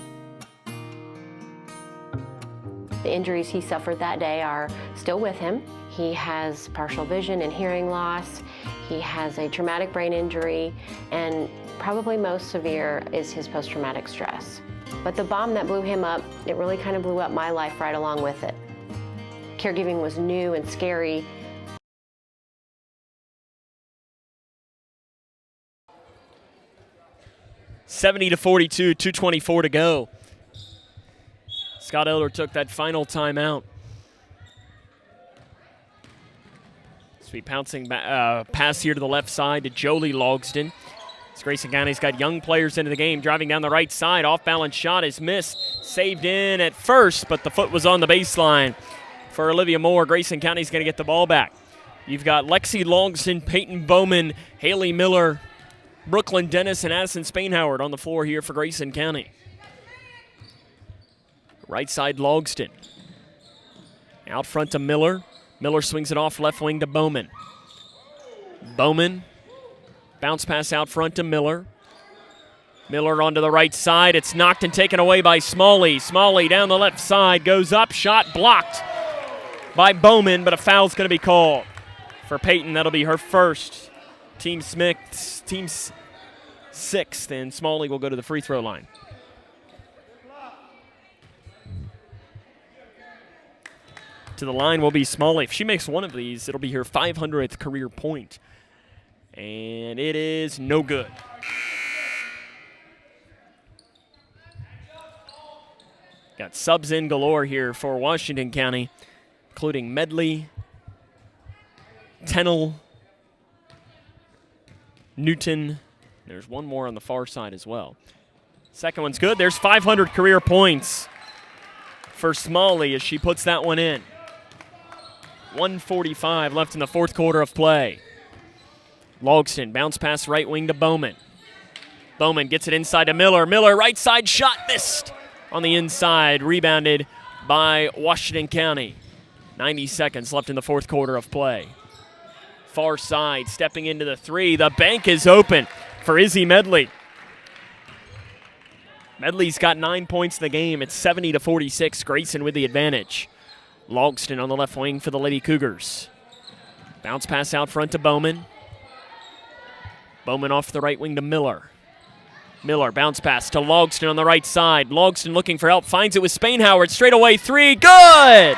Speaker 20: The injuries he suffered that day are still with him. He has partial vision and hearing loss. He has a traumatic brain injury, and probably most severe is his post-traumatic stress. But the bomb that blew him up, it really kind of blew up my life right along with it. Caregiving was new and scary.
Speaker 1: (70-42), 2:24 to go. Scott Elder took that final timeout. Sweet pouncing pass here to the left side to Jolie Logston. As Grayson County's got young players into the game, driving down the right side. Off-balance shot is missed. Saved in at first, but the foot was on the baseline for Olivia Moore. Grayson County's going to get the ball back. You've got Lexi Logston, Peyton Bowman, Haley Miller, Brooklyn Dennis, and Addison Spainhoward on the floor here for Grayson County. Right side Logston. Out front to Miller. Miller swings it off left wing to Bowman. Bowman. Bounce pass out front to Miller. Miller onto the right side. It's knocked and taken away by Smalley. Smalley down the left side. Goes up. Shot blocked by Bowman, but a foul's going to be called for Peyton. That'll be her first. Team 6th, and Smalley will go to the free throw line. To the line will be Smalley. If she makes one of these, it'll be her 500th career point. And it is no good. Got subs in galore here for Washington County, including Medley, Tennell, Newton. There's one more on the far side as well. Second one's good. There's 500 career points for Smalley as she puts that one in. 1:45 left in the fourth quarter of play. Logston, bounce pass right wing to Bowman. Bowman gets it inside to Miller. Miller, right side shot, missed on the inside. Rebounded by Washington County. 90 seconds left in the fourth quarter of play. Far side, stepping into the three. The bank is open for Izzy Medley. Medley's got 9 points in the game. It's 70-46. Grayson with the advantage. Logston on the left wing for the Lady Cougars. Bounce pass out front to Bowman. Bowman off the right wing to Miller. Miller, bounce pass to Logston on the right side. Logston looking for help, finds it with Spain-Howard. Straight away three, good!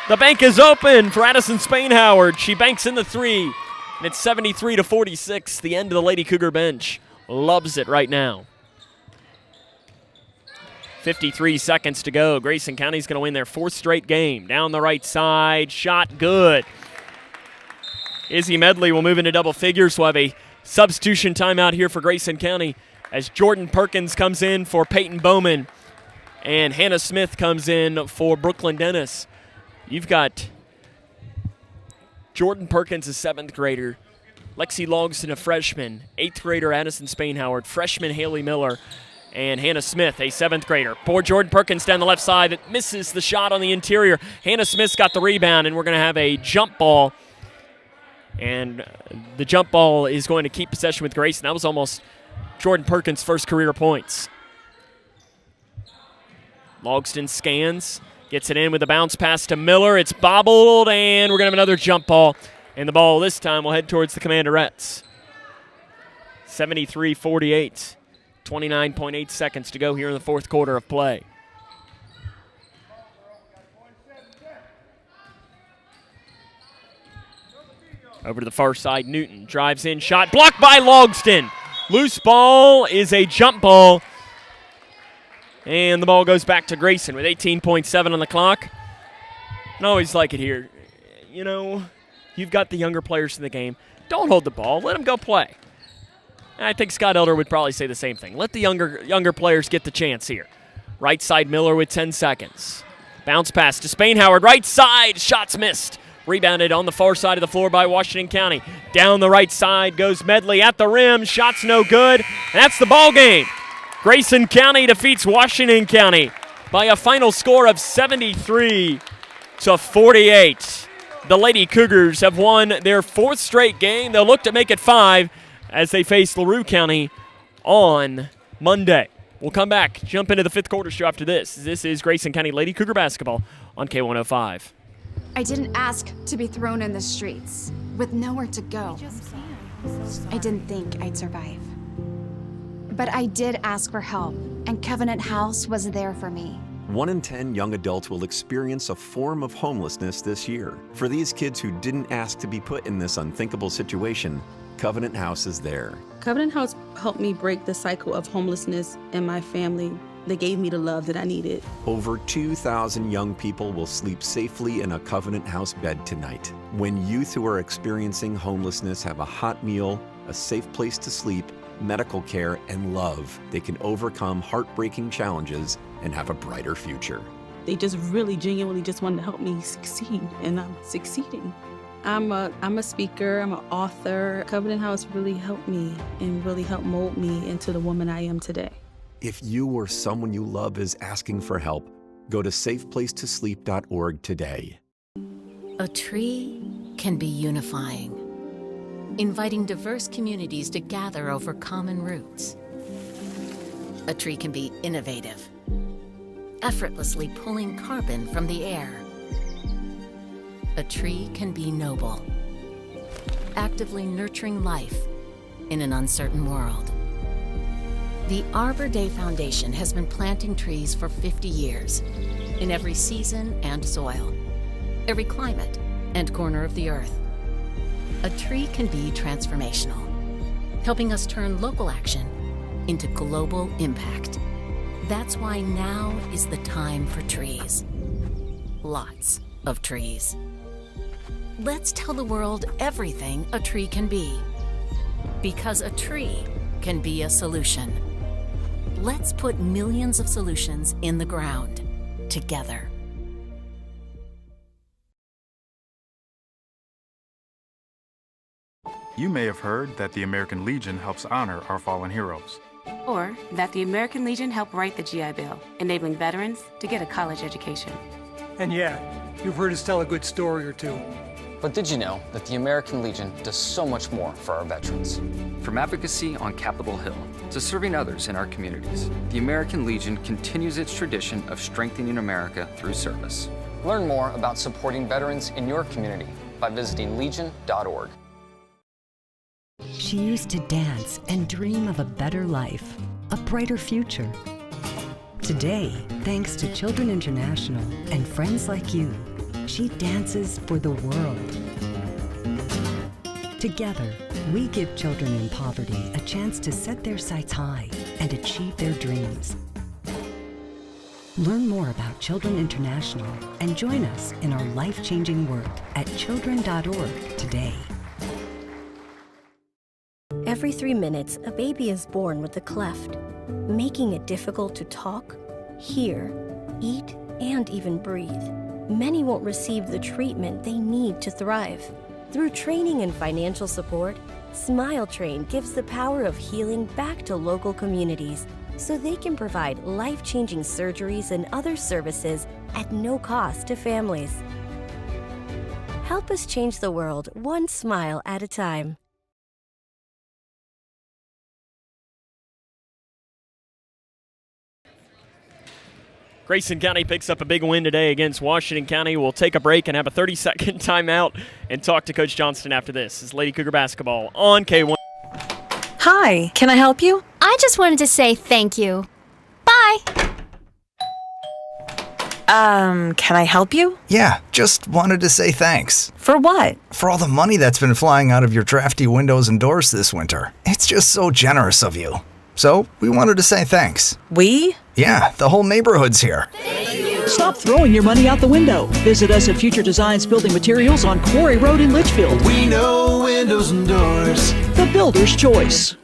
Speaker 1: The bank is open for Addison Spain-Howard. She banks in the three, and it's 73-46. The end of the Lady Cougar bench loves it right now. 53 seconds to go. Grayson County's going to win their fourth straight game. Down the right side, shot good. Izzy Medley will move into double figures. We'll have a substitution timeout here for Grayson County as Jordan Perkins comes in for Peyton Bowman and Hannah Smith comes in for Brooklyn Dennis. You've got Jordan Perkins, a 7th grader, Lexi Logston, a freshman, 8th grader Addison Spain-Howard, freshman Haley Miller, and Hannah Smith, a 7th grader. Poor Jordan Perkins down the left side. It misses the shot on the interior. Hannah Smith's got the rebound, and we're going to have a jump ball. And the jump ball is going to keep possession with Grayson. That was almost Jordan Perkins' first career points. Logston scans, gets it in with a bounce pass to Miller. It's bobbled, and we're going to have another jump ball. And the ball this time will head towards the Commandarettes. 73-48. 29.8 seconds to go here in the fourth quarter of play. Over to the far side, Newton drives in, shot blocked by Logston. Loose ball is a jump ball. And the ball goes back to Grayson with 18.7 on the clock. And I always like it here. You know, you've got the younger players in the game. Don't hold the ball. Let them go play. And I think Scott Elder would probably say the same thing. Let the younger players get the chance here. Right side, Miller with 10 seconds. Bounce pass to Spain-Howard. Right side, shots missed. Rebounded on the far side of the floor by Washington County. Down the right side goes Medley at the rim. Shots no good. And that's the ball game. Grayson County defeats Washington County by a final score of 73-48. The Lady Cougars have won their fourth straight game. They'll look to make it 5 as they face LaRue County on Monday. We'll come back, jump into the fifth quarter show after this. This is Grayson County Lady Cougar basketball on K105.
Speaker 21: I didn't ask to be thrown in the streets with nowhere to go. I didn't think I'd survive. But I did ask for help, and Covenant House was there for me.
Speaker 22: 1 in 10 young adults will experience a form of homelessness this year. For these kids who didn't ask to be put in this unthinkable situation, Covenant House is there.
Speaker 23: Covenant House helped me break the cycle of homelessness in my family. They gave me the love that I needed.
Speaker 22: Over 2,000 young people will sleep safely in a Covenant House bed tonight. When youth who are experiencing homelessness have a hot meal, a safe place to sleep, medical care, and love, they can overcome heartbreaking challenges and have a brighter future.
Speaker 23: They just really genuinely just wanted to help me succeed, and I'm succeeding. I'm a speaker, I'm an author. Covenant House really helped me and really helped mold me into the woman I am today.
Speaker 22: If you or someone you love is asking for help, go to safeplacetosleep.org today.
Speaker 3: A tree can be unifying, inviting diverse communities to gather over common roots. A tree can be innovative, effortlessly pulling carbon from the air. A tree can be noble, actively nurturing life in an uncertain world. The Arbor Day Foundation has been planting trees for 50 years, in every season and soil, every climate and corner of the earth. A tree can be transformational, helping us turn local action into global impact. That's why now is the time for trees. Lots of trees. Let's tell the world everything a tree can be. Because a tree can be a solution. Let's put millions of solutions in the ground together.
Speaker 8: You may have heard that the American Legion helps honor our fallen heroes.
Speaker 9: Or that the American Legion helped write the GI Bill, enabling veterans to get a college education.
Speaker 10: And yeah, you've heard us tell a good story or two.
Speaker 11: But did you know that the American Legion does so much more for our veterans? From advocacy on Capitol Hill to serving others in our communities, the American Legion continues its tradition of strengthening America through service. Learn more about supporting veterans in your community by visiting legion.org.
Speaker 12: She used to dance and dream of a better life, a brighter future. Today, thanks to Children International and friends like you, she dances for the world. Together, we give children in poverty a chance to set their sights high and achieve their dreams. Learn more about Children International and join us in our life-changing work at children.org today.
Speaker 13: Every 3 minutes, a baby is born with a cleft, making it difficult to talk, hear, eat, and even breathe. Many won't receive the treatment they need to thrive. Through training and financial support, Smile Train gives the power of healing back to local communities so they can provide life-changing surgeries and other services at no cost to families. Help us change the world one smile at a time.
Speaker 1: Grayson County picks up a big win today against Washington County. We'll take a break and have a 30-second timeout and talk to Coach Johnston after this. This is Lady Cougar basketball on K1.
Speaker 6: Hi, can I help you?
Speaker 7: I just wanted to say thank you. Bye.
Speaker 6: Can I help you?
Speaker 15: Yeah, just wanted to say thanks.
Speaker 6: For what?
Speaker 15: For all the money that's been flying out of your drafty windows and doors this winter. It's just so generous of you. So, we wanted to say thanks.
Speaker 6: We?
Speaker 15: Yeah, the whole neighborhood's here.
Speaker 16: Stop throwing your money out the window. Visit us at Future Designs Building Materials on Quarry Road in Litchfield.
Speaker 17: We know windows and doors.
Speaker 16: The builder's choice.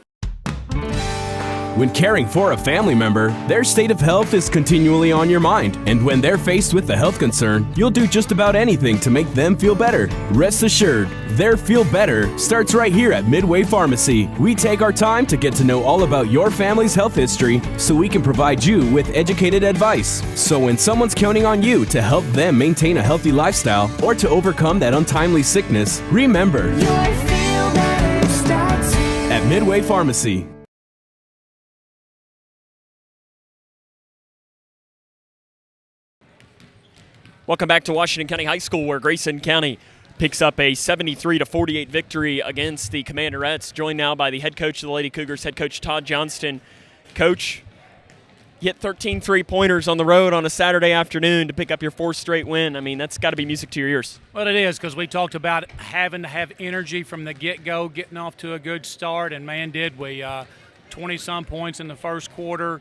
Speaker 18: When caring for a family member, their state of health is continually on your mind. And when they're faced with a health concern, you'll do just about anything to make them feel better. Rest assured, their feel better starts right here at Midway Pharmacy. We take our time to get to know all about your family's health history so we can provide you with educated advice. So when someone's counting on you to help them maintain a healthy lifestyle or to overcome that untimely sickness, remember, your feel better starts here at Midway Pharmacy.
Speaker 1: Welcome back to Washington County High School, where Grayson County picks up a 73-48 victory against the Commandarettes. Joined now by the head coach of the Lady Cougars, head coach Todd Johnston. Coach, you hit 13 three-pointers on the road on a Saturday afternoon to pick up your fourth straight win. I mean, that's got to be music to your ears.
Speaker 24: Well, it is, because we talked about having to have energy from the get-go, getting off to a good start, and man, did we. 20-some points in the first quarter,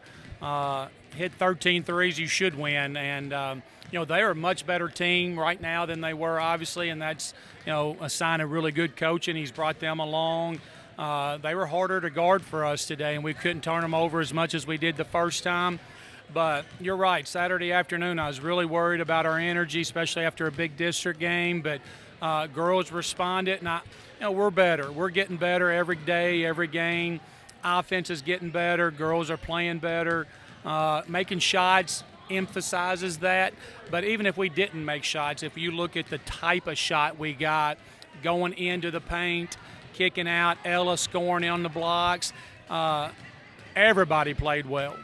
Speaker 24: hit 13 threes, you should win, and they're a much better team right now than they were, obviously, and that's, a sign of really good coaching. He's brought them along. They were harder to guard for us today, and we couldn't turn them over as much as we did the first time. But you're right, Saturday afternoon, I was really worried about our energy, especially after a big district game. But girls responded, and we're better. We're getting better every day, every game. Offense is getting better. Girls are playing better. Making shots emphasizes that, but even if we didn't make shots, if you look at the type of shot we got, going into the paint, kicking out, Ella scoring on the blocks, everybody played well.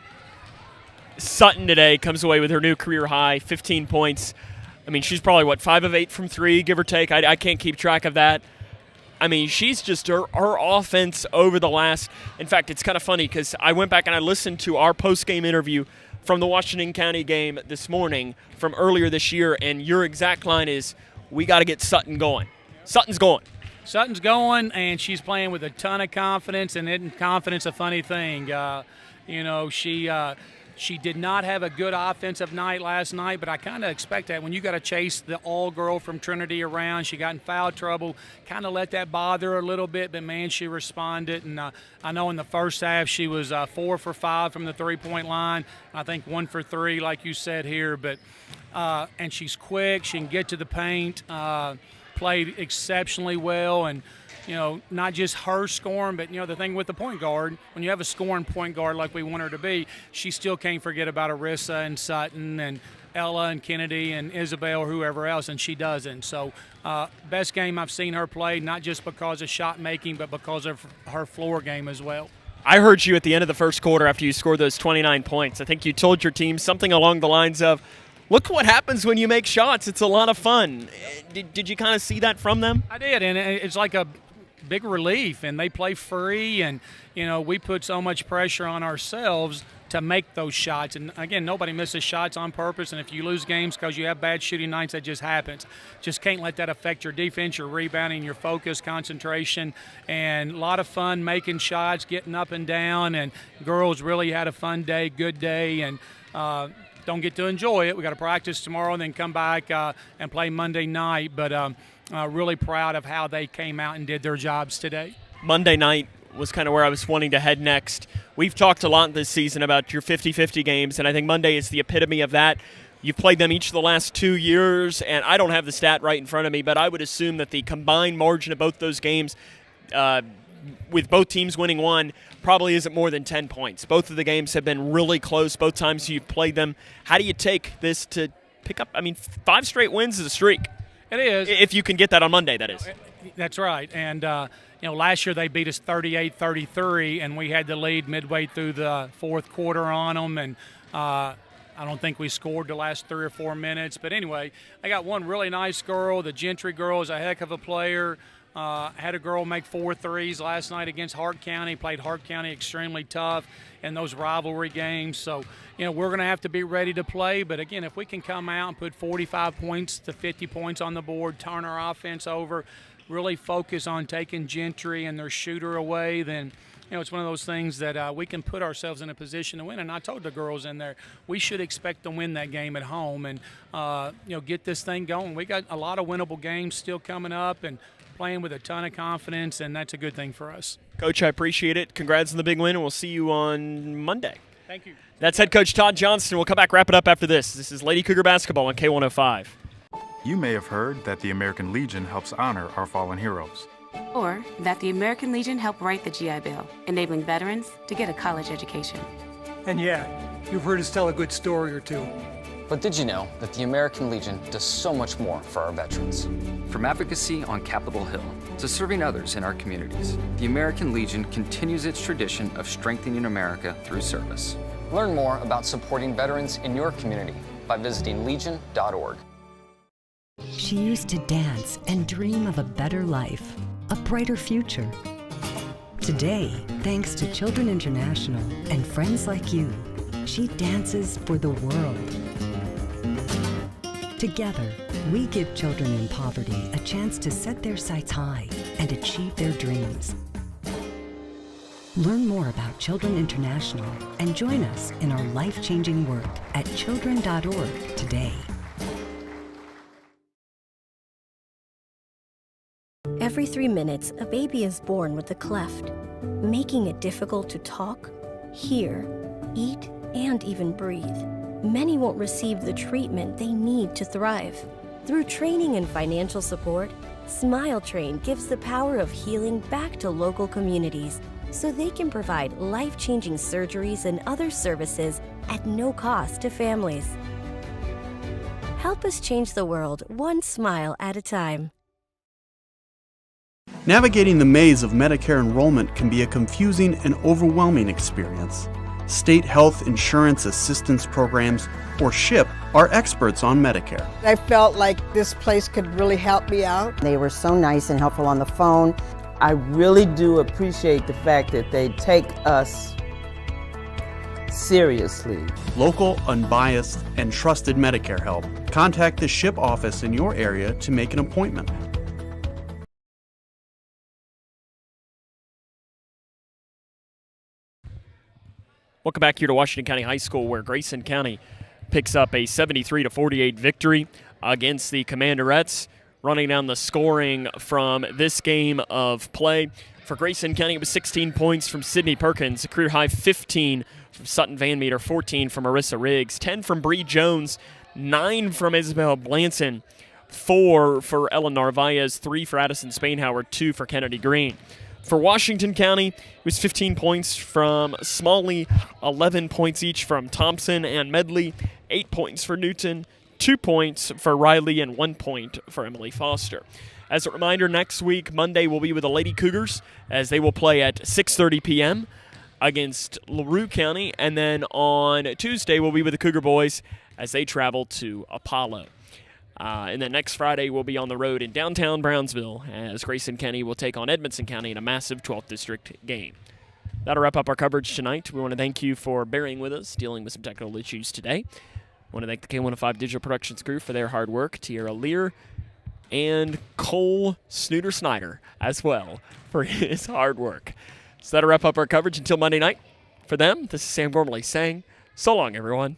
Speaker 1: Sutton today comes away with her new career high, 15 points. I mean, she's probably, 5 of 8 from 3, give or take. I can't keep track of that. I mean, she's just her offense over the last – in fact, it's kind of funny because I went back and I listened to our post-game interview from the Washington County game this morning from earlier this year, and your exact line is, we got to get Sutton going. Sutton's going.
Speaker 24: Sutton's going, and she's playing with a ton of confidence, and isn't confidence a funny thing? She She did not have a good offensive night last night, but I kind of expect that when you got to chase the all-girl from Trinity around. She got in foul trouble, kind of let that bother her a little bit, but, man, she responded. And I know in the first half she was 4 for 5 from the three-point line. I think 1 for 3, like you said here. But and she's quick. She can get to the paint, played exceptionally well. And, not just her scoring, but, the thing with the point guard, when you have a scoring point guard like we want her to be, she still can't forget about Arissa and Sutton and Ella and Kennedy and Isabel or whoever else, and she doesn't. So best game I've seen her play, not just because of shot making, but because of her floor game as well.
Speaker 1: I heard you at the end of the first quarter after you scored those 29 points. I think you told your team something along the lines of, look what happens when you make shots. It's a lot of fun. Did you kind of see that from them?
Speaker 24: I did, and it's like a big relief, and they play free, and we put so much pressure on ourselves to make those shots. And again, nobody misses shots on purpose, and if you lose games because you have bad shooting nights, that just happens. Just can't let that affect your defense, your rebounding, your focus, concentration. And a lot of fun making shots, getting up and down, and girls really had a fun day, good day, and don't get to enjoy it. We got to practice tomorrow and then come back and play Monday night, but really proud of how they came out and did their jobs today.
Speaker 1: Monday night was kind of where I was wanting to head next. We've talked a lot this season about your 50-50 games, and I think Monday is the epitome of that. You've played them each of the last 2 years, and I don't have the stat right in front of me, but I would assume that the combined margin of both those games, with both teams winning one, probably isn't more than 10 points. Both of the games have been really close both times you've played them. How do you take this to pick up? 5 straight wins is a streak.
Speaker 24: It is.
Speaker 1: If you can get that on Monday, that is.
Speaker 24: That's right. And, last year they beat us 38-33, and we had the lead midway through the fourth quarter on them. And I don't think we scored the last 3 or 4 minutes. But anyway, I got one really nice girl. The Gentry girl is a heck of a player. Had a girl make 4 threes last night against Hart County. Played Hart County extremely tough in those rivalry games. So, we're going to have to be ready to play. But, again, if we can come out and put 45 points to 50 points on the board, turn our offense over, really focus on taking Gentry and their shooter away, then, it's one of those things that we can put ourselves in a position to win. And I told the girls in there, we should expect to win that game at home and, get this thing going. We got a lot of winnable games still coming up and playing with a ton of confidence, and that's a good thing for us.
Speaker 1: Coach, I appreciate it. Congrats on the big win, and we'll see you on Monday.
Speaker 24: Thank you. That's
Speaker 1: head coach Todd Johnston. We'll come back, wrap it up after this. This is Lady Cougar basketball on K105.
Speaker 8: You may have heard that the American Legion helps honor our fallen heroes.
Speaker 9: Or that the American Legion helped write the GI Bill, enabling veterans to get a college education.
Speaker 10: And yeah, you've heard us tell a good story or two.
Speaker 11: But did you know that the American Legion does so much more for our veterans? From advocacy on Capitol Hill to serving others in our communities, the American Legion continues its tradition of strengthening America through service. Learn more about supporting veterans in your community by visiting legion.org.
Speaker 12: She used to dance and dream of a better life, a brighter future. Today, thanks to Children International and friends like you, she dances for the world. Together, we give children in poverty a chance to set their sights high and achieve their dreams. Learn more about Children International and join us in our life-changing work at children.org today.
Speaker 13: Every 3 minutes, a baby is born with a cleft, making it difficult to talk, hear, eat, and even breathe. Many won't receive the treatment they need to thrive. Through training and financial support, Smile Train gives the power of healing back to local communities so they can provide life-changing surgeries and other services at no cost to families. Help us change the world one smile at a time.
Speaker 2: Navigating the maze of Medicare enrollment can be a confusing and overwhelming experience. State Health Insurance Assistance Programs, or SHIP, are experts on Medicare.
Speaker 4: I felt like this place could really help me out.
Speaker 14: They were so nice and helpful on the phone. I really do appreciate the fact that they take us seriously.
Speaker 2: Local, unbiased, and trusted Medicare help. Contact the SHIP office in your area to make an appointment.
Speaker 1: Welcome back here to Washington County High School, where Grayson County picks up a 73-48 victory against the Commandarettes. Running down the scoring from this game of play. For Grayson County, it was 16 points from Sydney Perkins, a career-high 15 from Sutton Van Meter, 14 from Marissa Riggs, 10 from Bree Jones, 9 from Isabel Blanson, 4 for Ellen Narvaez, 3 for Addison Spainhauer, 2 for Kennedy Green. For Washington County, it was 15 points from Smalley, 11 points each from Thompson and Medley, 8 points for Newton, 2 points for Riley, and 1 point for Emily Foster. As a reminder, next week, Monday, we'll be with the Lady Cougars as they will play at 6:30 p.m. against LaRue County. And then on Tuesday, we'll be with the Cougar boys as they travel to Apollo. And then next Friday, we'll be on the road in downtown Brownsville as Grayson County will take on Edmondson County in a massive 12th District game. That'll wrap up our coverage tonight. We want to thank you for bearing with us, dealing with some technical issues today. I want to thank the K105 Digital Productions crew for their hard work, Tierra Lear, and Cole Snooter-Snyder as well for his hard work. So that'll wrap up our coverage until Monday night. For them, this is Sam Gormley saying, so long, everyone.